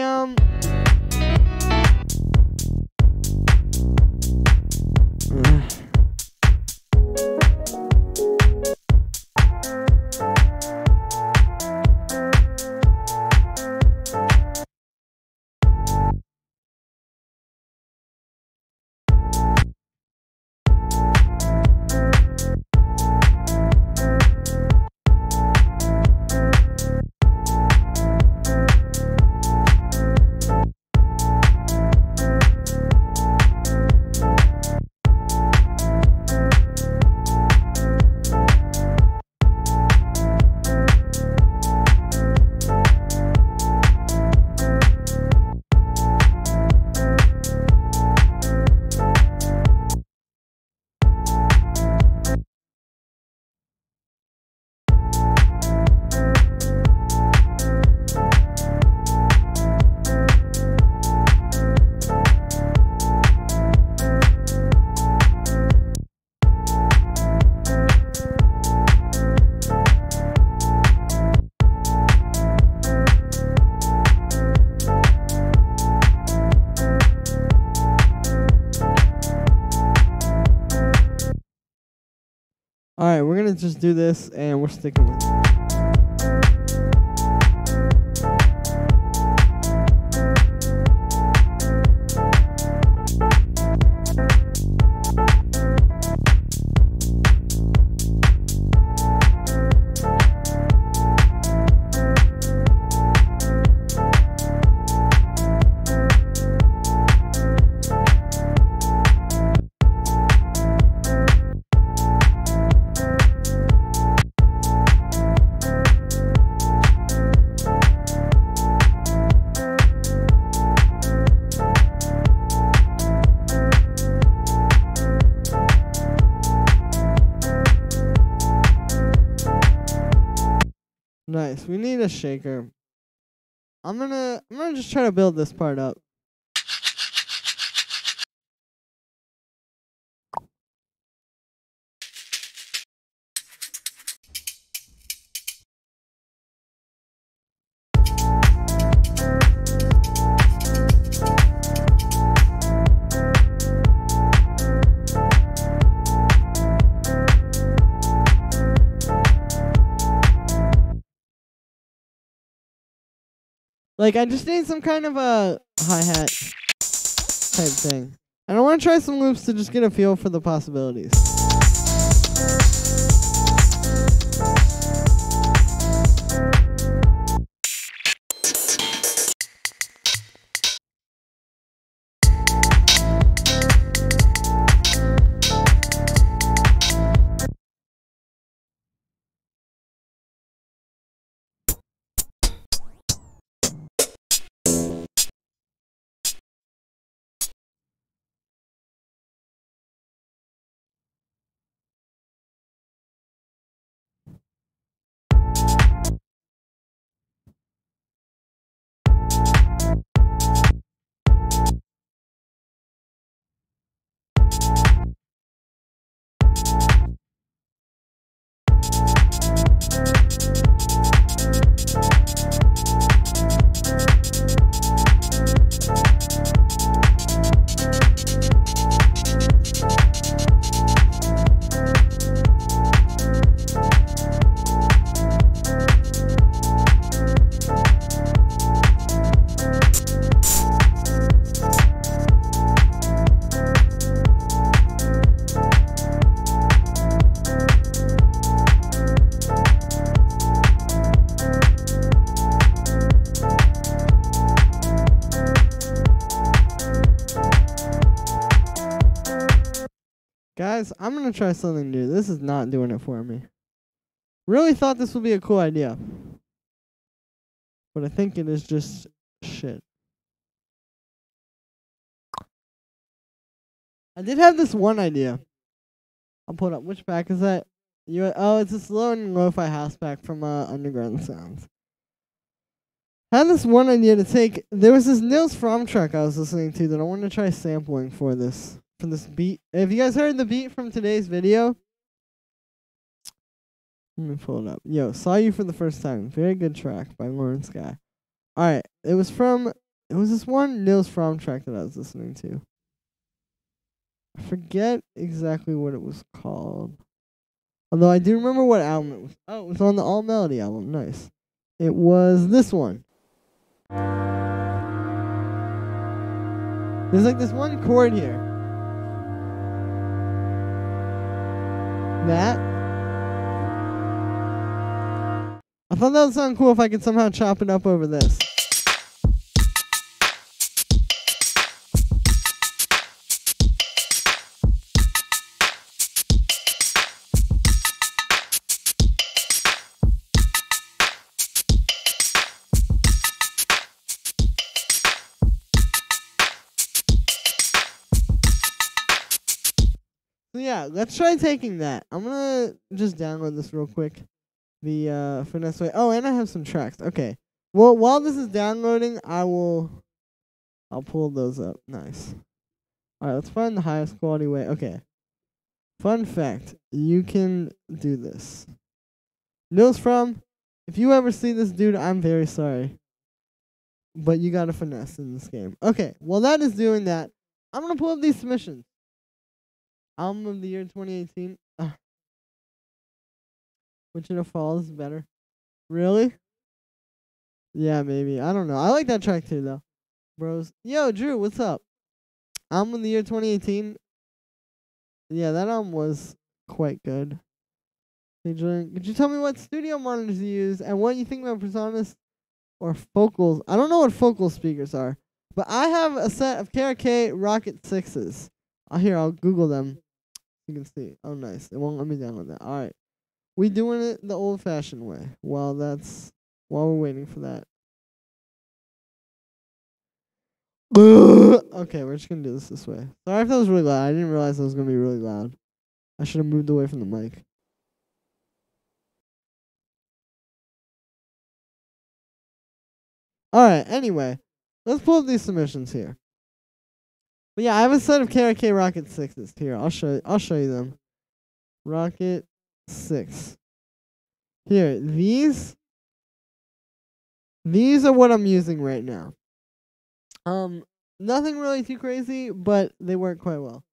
Alright, we're gonna just do this, and we're sticking with it. Nice. We need a shaker. I'm gonna just try to build this part up. Like, I just need some kind of a hi-hat type thing. And I want to try some loops to just get a feel for the possibilities. Guys, I'm going to try something new. This is not doing it for me. Really thought this would be a cool idea. But I think it is just shit. I did have this one idea. I'll pull it up. Which pack is that? It's a slow and lo-fi house pack from Underground Sounds. I had this one idea to take. There was this Nils Fromm track I was listening to that I wanted to try sampling for this beat. Have you guys heard the beat from today's video? Let me pull it up. Yo, Saw You for the First Time. Very good track by Lauren Sky. Alright, it was this one Nils Fromm track that I was listening to. I forget exactly what it was called. Although I do remember what album it was. Oh, it was on the All Melody album. Nice. It was this one. There's like this one chord here. That. I thought that would sound cool if I could somehow chop it up over this. So yeah, let's try taking that. I'm gonna just download this real quick. The finesse way. Oh, and I have some tracks. Okay. Well, while this is downloading, I'll pull those up. Nice. Alright, let's find the highest quality way. Okay. Fun fact. You can do this. Nils Fromm, if you ever see this dude, I'm very sorry. But you gotta finesse in this game. Okay, while that is doing that, I'm gonna pull up these submissions. Album of the year 2018. Wichita Falls is better. Really? Yeah, maybe. I don't know. I like that track too, though. Bros. Yo, Drew, what's up? Album of the year 2018. Yeah, that album was quite good. Hey, Julian, could you tell me what studio monitors you use and what you think about Presonus or Focals? I don't know what focal speakers are, but I have a set of KRK Rocket 6s. I'll Google them. You can see. Oh, nice. It won't let me download that. All right. We doing it the old-fashioned way. While we're waiting for that. Okay, we're just gonna do this way. Sorry if that was really loud. I didn't realize that was gonna be really loud. I should have moved away from the mic. Alright, anyway. Let's pull up these submissions here. But yeah, I have a set of KRK Rocket 6s here. I'll show you them. Rocket 6. Here, these are what I'm using right now. Nothing really too crazy, but they work quite well.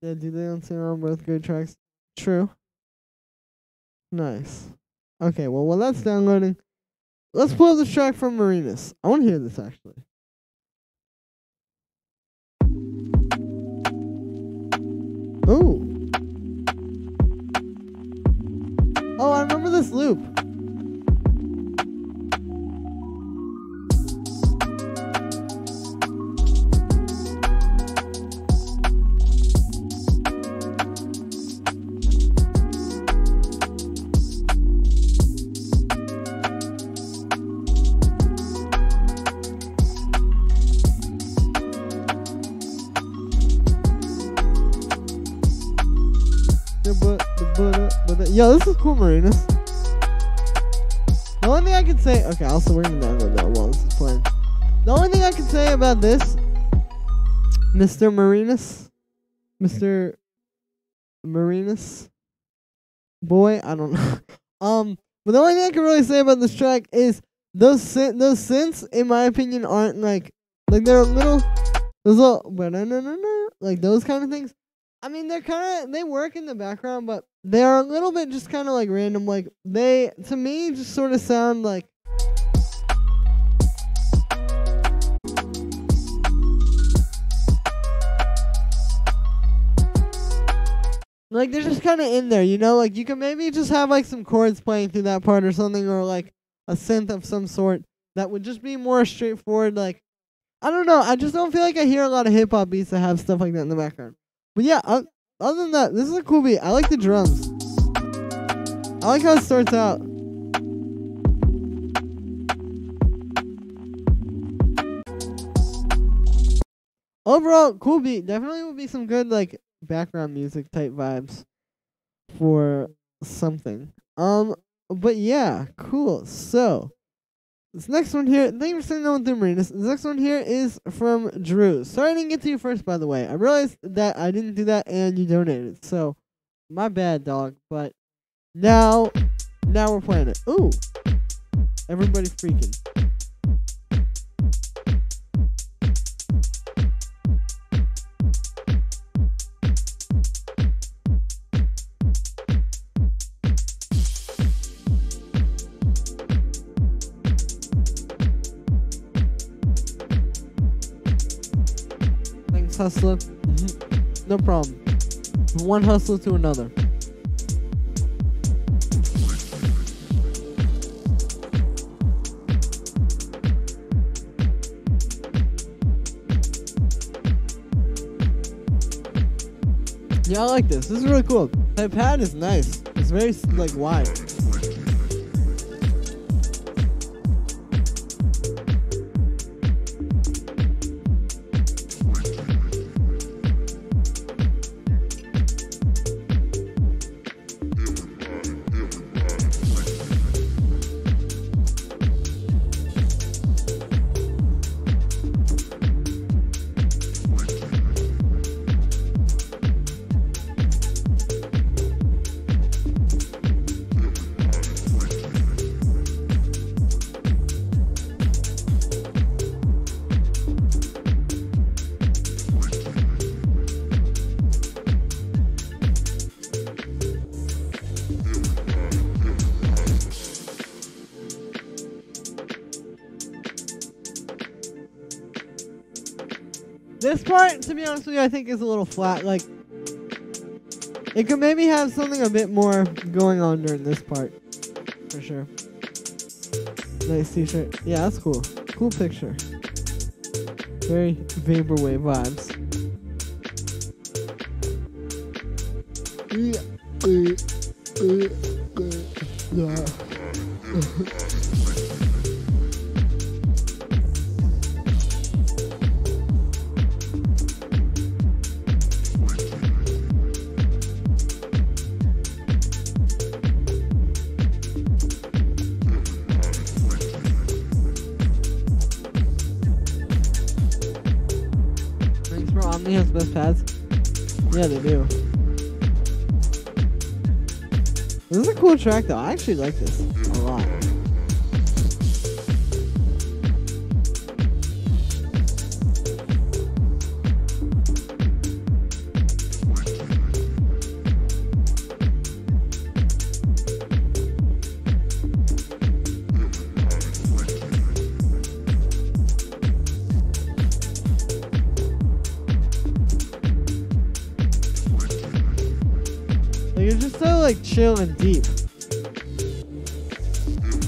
Yeah, do they on sound both good tracks? True. Nice. Okay, well while that's downloading, let's pull up this track from Marinus. I want to hear this actually. Ooh. Oh, I remember this loop. Yo, this is cool, Marinus. The only thing I can say... Okay, also, we're going to download that while this is playing. The only thing I can say about this, Mr. Marinus, boy, I don't know. But the only thing I can really say about this track is those synths, in my opinion, aren't like they're a little, like those kind of things. I mean, they work in the background, but they are a little bit just kind of like random. Like they, to me, just sort of sound like. Like they're just kind of in there, you know? Like you can maybe just have like some chords playing through that part or something, or like a synth of some sort that would just be more straightforward. Like, I don't know. I just don't feel like I hear a lot of hip hop beats that have stuff like that in the background. But yeah, other than that, this is a cool beat. I like the drums. I like how it starts out. Overall, cool beat. Definitely would be some good like background music type vibes for something. But yeah, cool. So this next one here, thank you for sending on through Marinus. This next one here is from Drew. Sorry I didn't get to you first, by the way. I realized that I didn't do that and you donated. So my bad, dog. But now we're playing it. Ooh. Everybody freaking. Thanks, hustler. No problem. One hustler to another. Yeah, I like this. This is really cool. The pad is nice. It's very, like, wide. This part, to be honest with you, I think is a little flat. Like, it could maybe have something a bit more going on during this part. For sure. Nice t-shirt. Yeah, that's cool. Cool picture. Very vaporwave vibes. Omni has best pads? Yeah, they do. This is a cool track though. I actually like this a lot. Like, it's just so like chill and deep.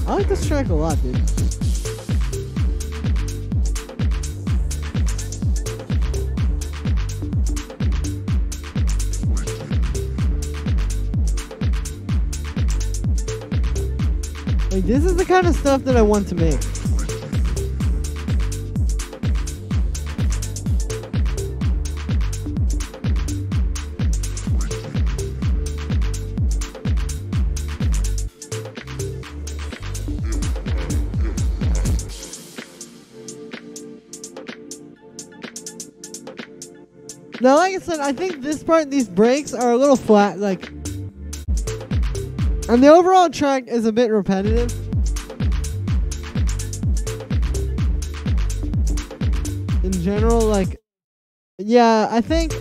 I like this track a lot, dude. Like, this is the kind of stuff that I want to make. Now, like I said, I think this part, these breaks are a little flat, like, and the overall track is a bit repetitive. In general, like, yeah, I think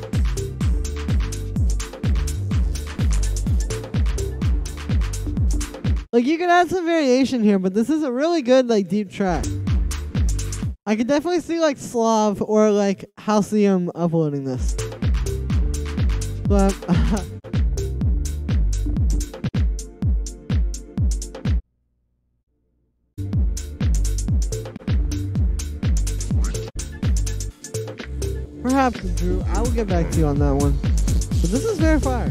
like you could add some variation here, but this is a really good, like, deep track. I could definitely see like Slav or like Halcyon uploading this. But perhaps, Drew, I will get back to you on that one. But this is very fire.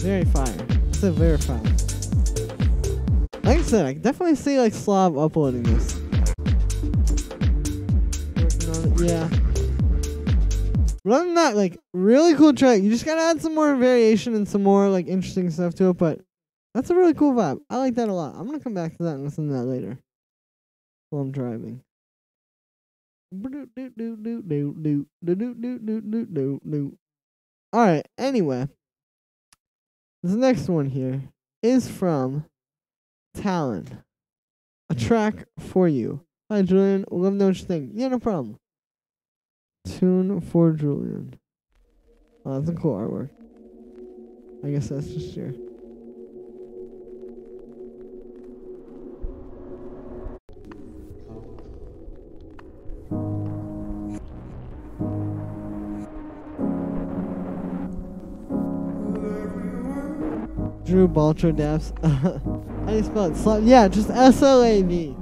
Very fire. I said very fire. Like I said, I can definitely see like Slav uploading this. Yeah. But other than that, like, really cool track. You just gotta add some more variation and some more, like, interesting stuff to it, but that's a really cool vibe. I like that a lot. I'm gonna come back to that and listen to that later while I'm driving. Alright, anyway. This next one here is from Talon. A track for you. Hi, Julian. Love to know what you think. Yeah, no problem. Tune for Julian. Oh, that's a cool artwork. I guess that's just here. Drew Baltro Daps. How do you spell it? Yeah, just SLAV.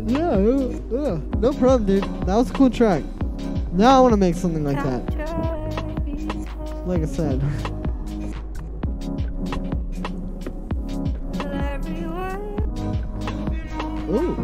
Yeah, no problem, dude. That was a cool track. Now I want to make something like that. Like I said. Ooh.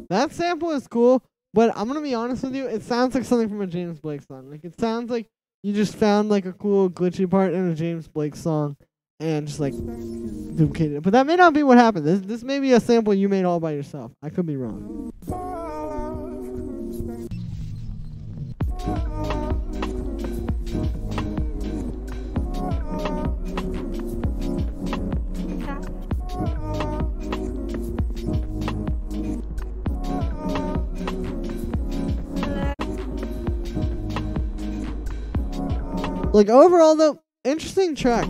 That sample is cool, but I'm gonna be honest with you, it sounds like something from a James Blake song. Like, it sounds like you just found like a cool glitchy part in a James Blake song and just like duplicated it. But that may not be what happened. This may be a sample you made all by yourself. I could be wrong. Like, overall though, interesting track.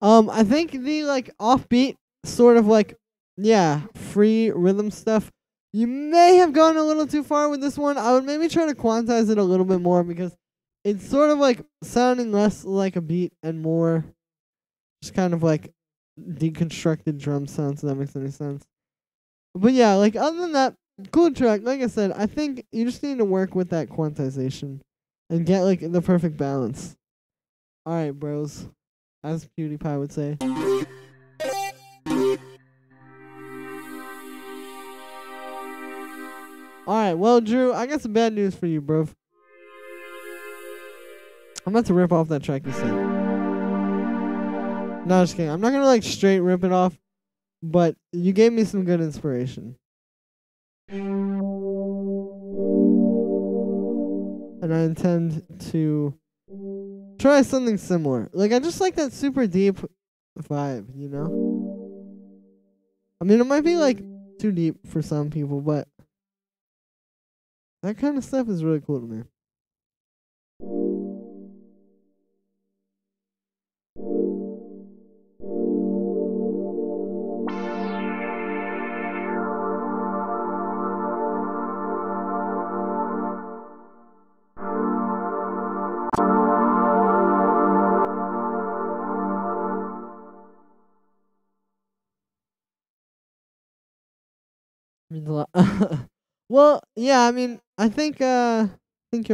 I think the like offbeat sort of like, yeah, free rhythm stuff, you may have gone a little too far with this one. I would maybe try to quantize it a little bit more because it's sort of like sounding less like a beat and more just kind of like deconstructed drum sounds, if that makes any sense. But yeah, like other than that, cool track. Like I said, I think you just need to work with that quantization and get like the perfect balance. Alright, bros. As PewDiePie would say. Alright, well, Drew, I got some bad news for you, bro. I'm about to rip off that track you sent. No, just kidding. I'm not gonna like straight rip it off, but you gave me some good inspiration. And I intend to try something similar. Like, I just like that super deep vibe, you know? I mean, it might be like too deep for some people, but that kind of stuff is really cool to me. Means a lot. Well, yeah, I mean, I think you're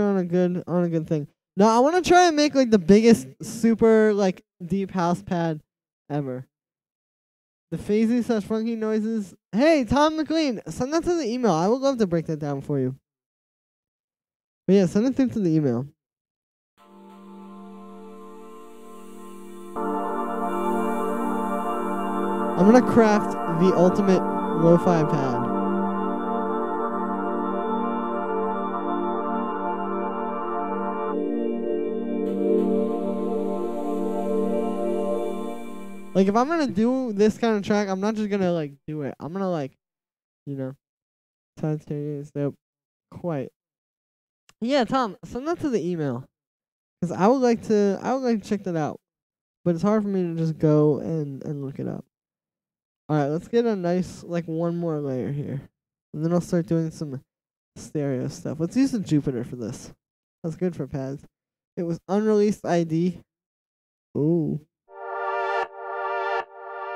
on a good thing. Now, I want to try and make like the biggest super like deep house pad ever. The phasey / funky noises. Hey, Tom McLean, send that to the email. I would love to break that down for you. But yeah, send it through to the email. I'm gonna craft the ultimate lo-fi pad. Like, if I'm gonna do this kind of track, I'm not just gonna like do it. I'm gonna like, you know, nope, quite. Yeah, Tom, send that to the email, cause I would like to check that out, but it's hard for me to just go and look it up. All right, let's get a nice like one more layer here, and then I'll start doing some stereo stuff. Let's use the Jupiter for this. That's good for pads. It was unreleased ID. Ooh.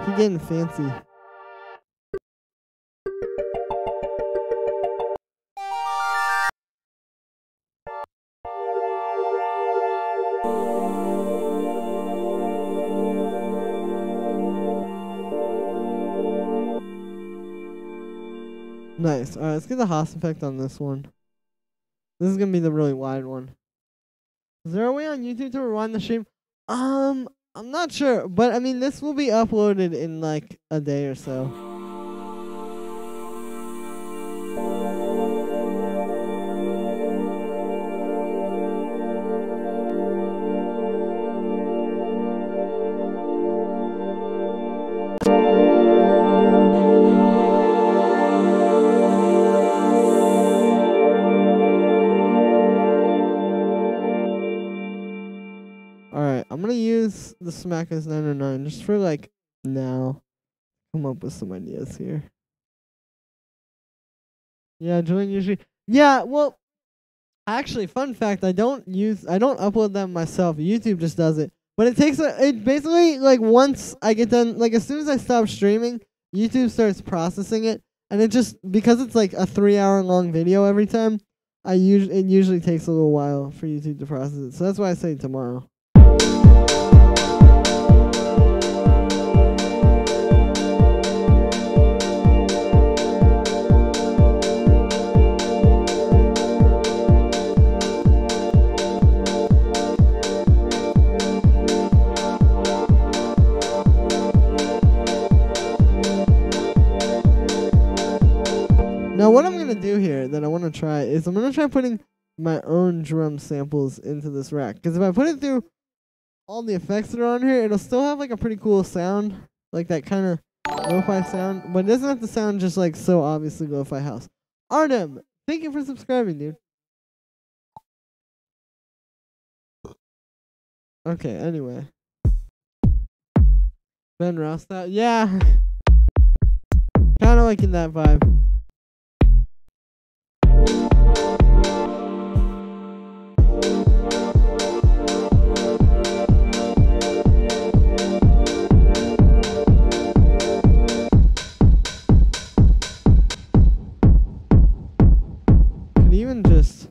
He getting fancy. Nice. Alright, let's get the Haas effect on this one. This is gonna be the really wide one. Is there a way on YouTube to rewind the stream? I'm not sure, but I mean, this will be uploaded in like a day or so. smack us 909 just for like now. Come up with some ideas here. Yeah, Julian usually. Yeah, well, actually, fun fact: I don't upload them myself. YouTube just does it. But it basically like once I get done, like as soon as I stop streaming, YouTube starts processing it, and it just because it's like a 3 hour long video every time. It usually takes a little while for YouTube to process it. So that's why I say tomorrow. Now, what I'm going to do here that I want to try is I'm going to try putting my own drum samples into this rack. Because if I put it through all the effects that are on here, it'll still have like a pretty cool sound. Like that kind of lo-fi sound. But it doesn't have to sound just like so obviously lo-fi house. Artem, thank you for subscribing, dude. Okay, anyway. Ben Rostow. Yeah. Kind of liking that vibe. Even just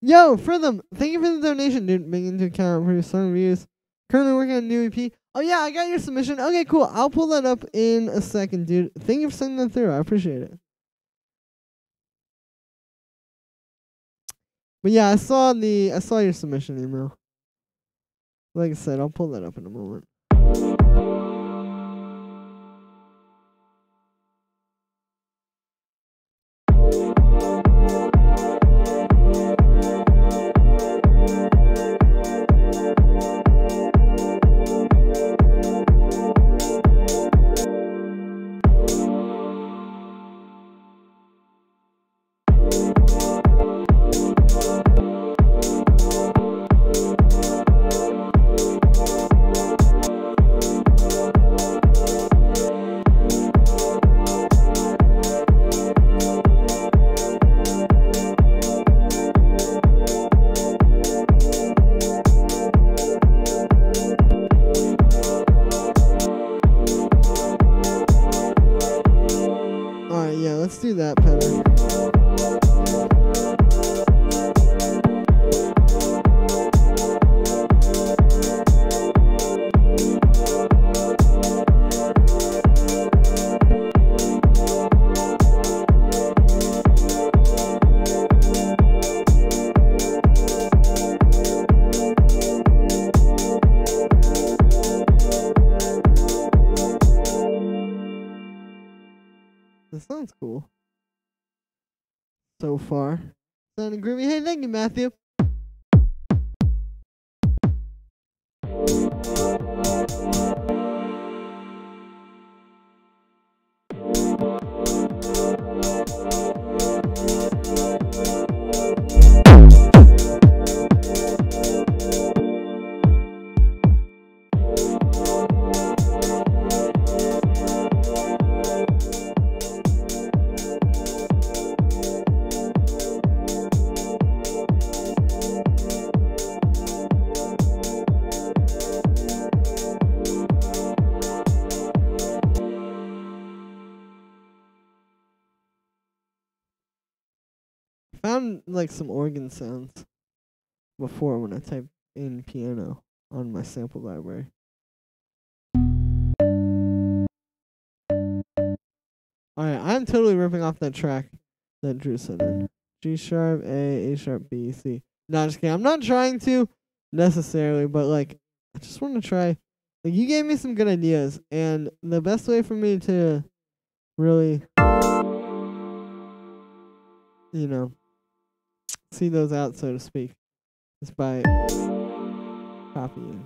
Yo, Fritham, thank you for the donation, dude. Bring into account for your song reviews. Currently working on a new EP. Oh, yeah, I got your submission. Okay, cool. I'll pull that up in a second, dude. Thank you for sending that through. I appreciate it. But yeah, I saw your submission email. Like I said, I'll pull that up in a moment. Let's do that, Penner. This sounds cool. So far. Sounding groovy. Hey, thank you, Matthew. Found like some organ sounds before when I typed in piano on my sample library. Alright, I'm totally ripping off that track that Drew sent in. G sharp, A sharp, B, C. No, just kidding. I'm not trying to necessarily, but like, I just want to try. Like, you gave me some good ideas, and the best way for me to really, you know, see those out, so to speak, is by copying.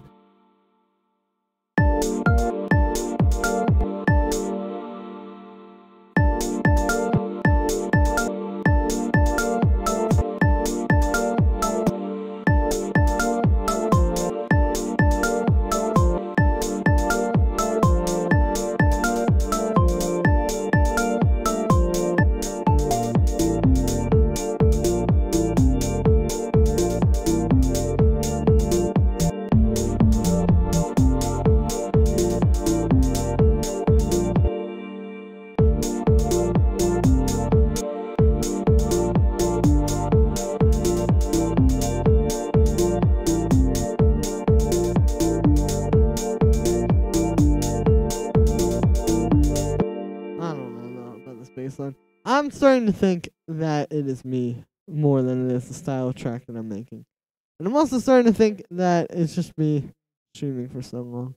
I'm starting to think that it is me more than it is the style of track that I'm making. And I'm also starting to think that it's just me streaming for so long.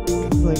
'Cause, like,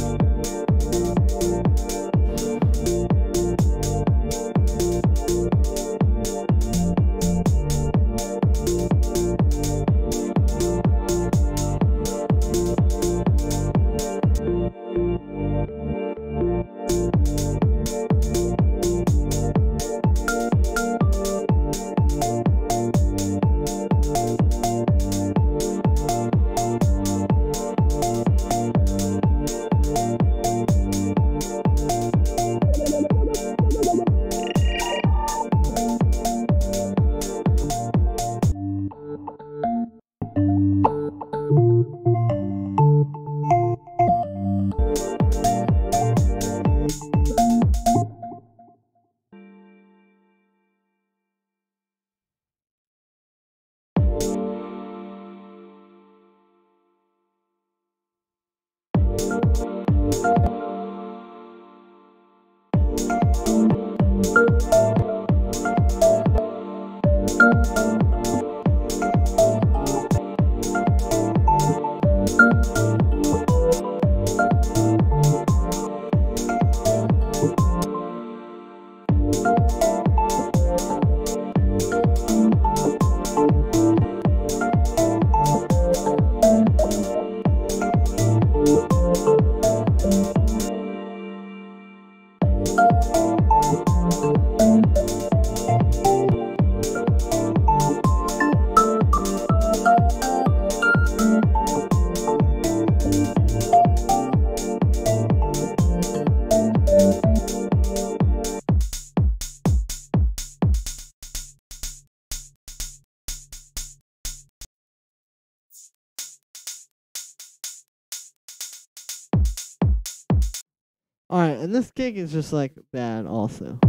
alright, and this kick is just like bad also.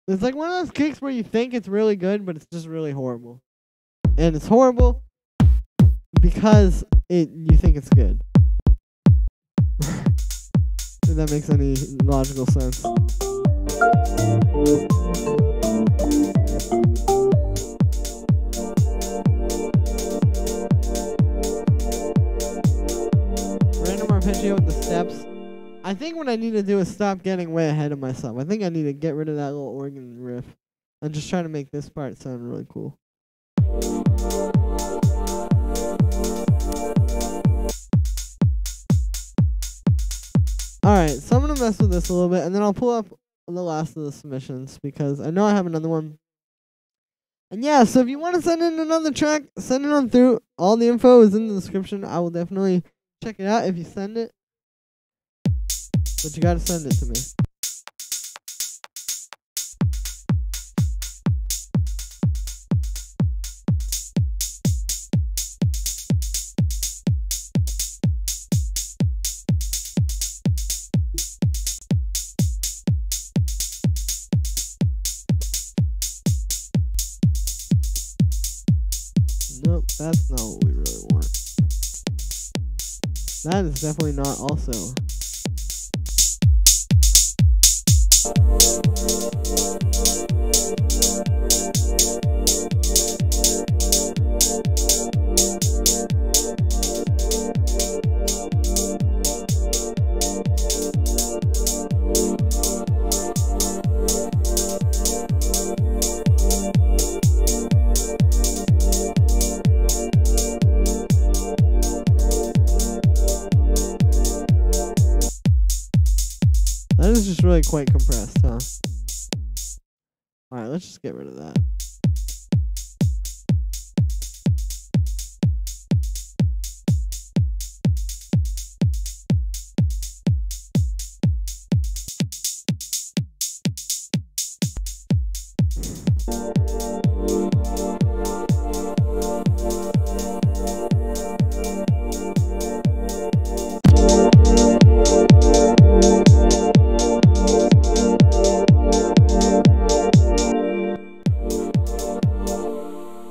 It's like one of those kicks where you think it's really good, but it's just really horrible. And it's horrible because you think it's good. If that makes any logical sense. Random arpeggio with the steps. I think what I need to do is stop getting way ahead of myself. I think I need to get rid of that little organ riff and just try to make this part sound really cool. Alright, so I'm going to mess with this a little bit, and then I'll pull up the last of the submissions, because I know I have another one. And yeah, so if you want to send in another track, send it on through. All the info is in the description. I will definitely check it out if you send it. But you gotta send it to me. Nope, that's not what we really want. That is definitely not also. That is just really quite compressed, huh? Alright, let's just get rid of that.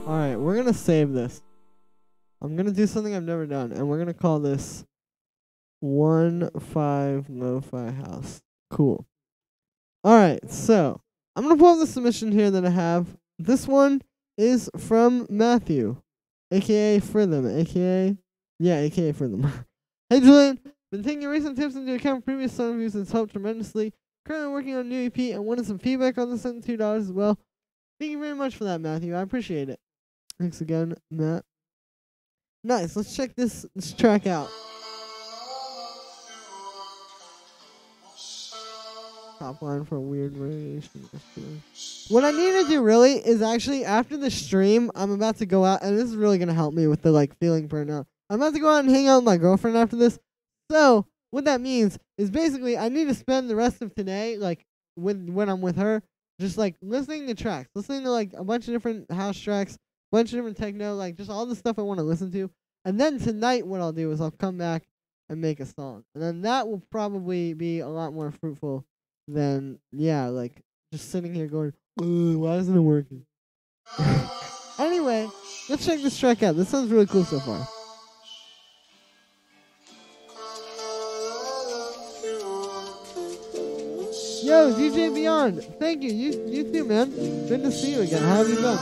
Alright, we're gonna save this. I'm gonna do something I've never done, and we're gonna call this 1-5 Lo-Fi House. Cool. Alright, so I'm gonna pull up the submission here that I have. This one is from Matthew, aka Fritham, aka Fritham. Hey Julian, been taking your recent tips into account. Previous song reviews has helped tremendously. Currently working on a new EP and wanted some feedback on the $72 as well. Thank you very much for that, Matthew. I appreciate it. Thanks again, Matt. Nice. Let's check this track out. Top line for a weird variation. What I need to do really is actually after the stream, I'm about to go out, and this is really gonna help me with the feeling burnout. I'm about to go out and hang out with my girlfriend after this. So what that means is basically I need to spend the rest of today when I'm with her, just listening to tracks, listening to a bunch of different house tracks, bunch of different techno, just all the stuff I want to listen to. And then tonight what I'll do is I'll come back and make a song. And then that will probably be a lot more fruitful than, just sitting here going, why isn't it working? Anyway, let's check this track out. This sounds really cool so far. Yo, DJ Beyond, thank you. You too, man. Good to see you again. How have you been?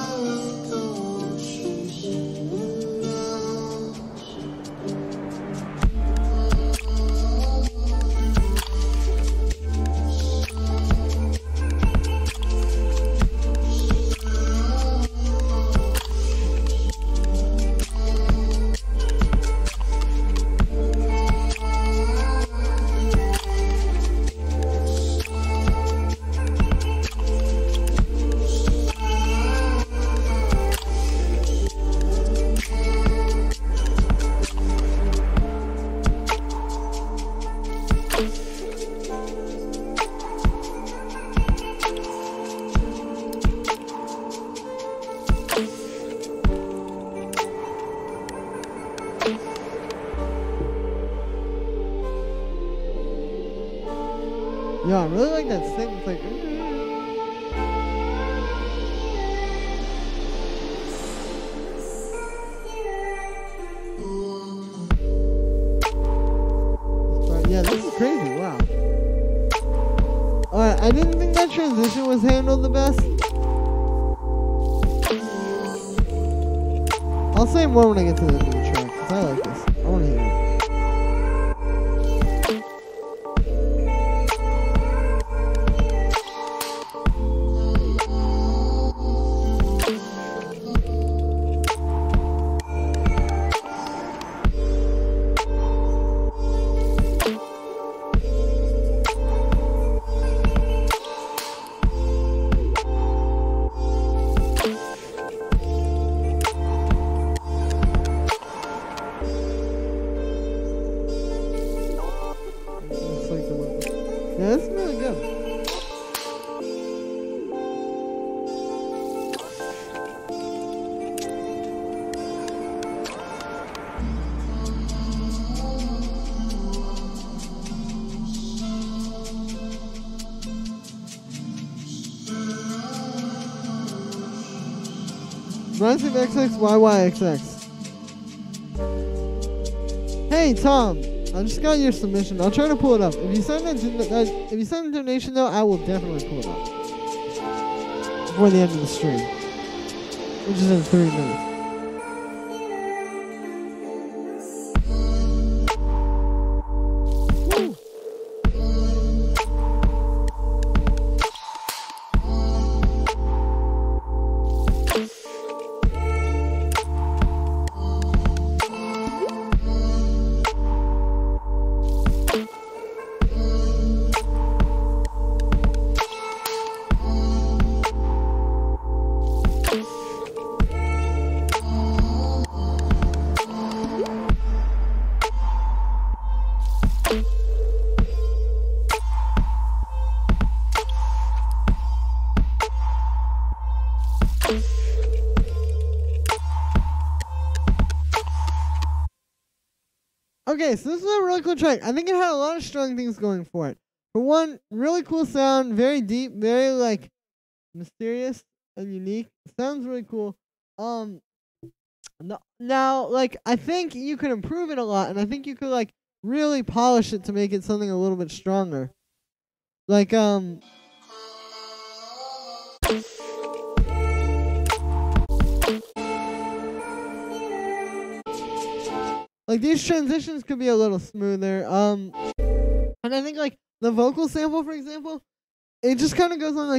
Yo, I really like that thing. It's like, yeah, this is crazy. Wow. Alright, I didn't think that transition was handled the best. I'll say more when I get to the end of the track, because I like this. I want to hear it. Yeah, this is really good. Reminds me of XXYYXX. Hey, Tom. I just got your submission. I'll try to pull it up. If you send a donation though, I will definitely pull it up before the end of the stream, which is in 3 minutes. Okay, so this is a really cool track. I think it had a lot of strong things going for it. For one, really cool sound, very deep, very like mysterious and unique. Sounds really cool. Now, like, I think you could improve it a lot, and I think you could like really polish it to make it something a little bit stronger. Like like these transitions could be a little smoother. And I think like the vocal sample, for example, it just kind of goes on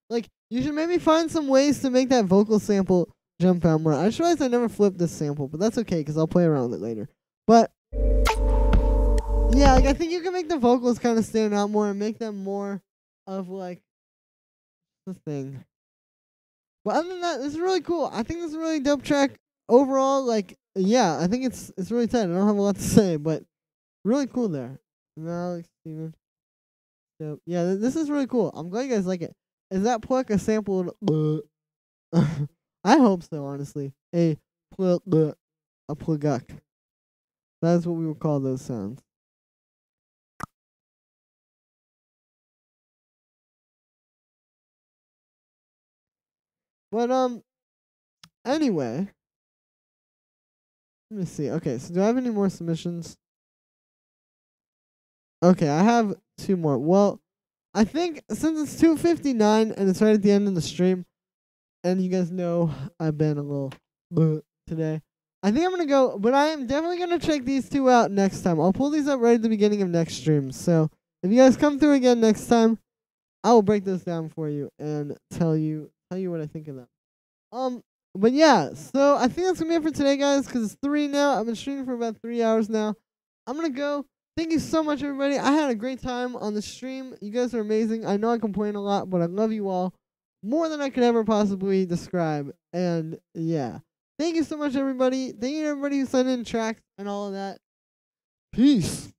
like you should maybe find some ways to make that vocal sample jump out more. I just realized I never flipped this sample, but that's okay because I'll play around with it later. But yeah, like I think you can make the vocals kind of stand out more and make them more of like the thing. But other than that, this is really cool. I think this is a really dope track. Overall, like, yeah, I think it's really tight. I don't have a lot to say, but really cool there. Alex, Steven. So, yeah, this is really cool. I'm glad you guys like it. Is that pluck a sample? I hope so, honestly. A pluguk. That's what we would call those sounds. But, anyway. Let me see. Okay, so do I have any more submissions? Okay, I have 2 more. Well, I think since it's 2:59 and it's right at the end of the stream, and you guys know I've been a little today, I think I'm going to go, but I am definitely going to check these 2 out next time. I'll pull these up right at the beginning of next stream. So if you guys come through again next time, I will break those down for you and tell you what I think of them. But yeah, so I think that's going to be it for today, guys, because it's 3 now. I've been streaming for about 3 hours now. I'm going to go. Thank you so much, everybody. I had a great time on the stream. You guys are amazing. I know I complain a lot, but I love you all more than I could ever possibly describe. And yeah, thank you so much, everybody. Thank you to everybody who sent in tracks and all of that. Peace.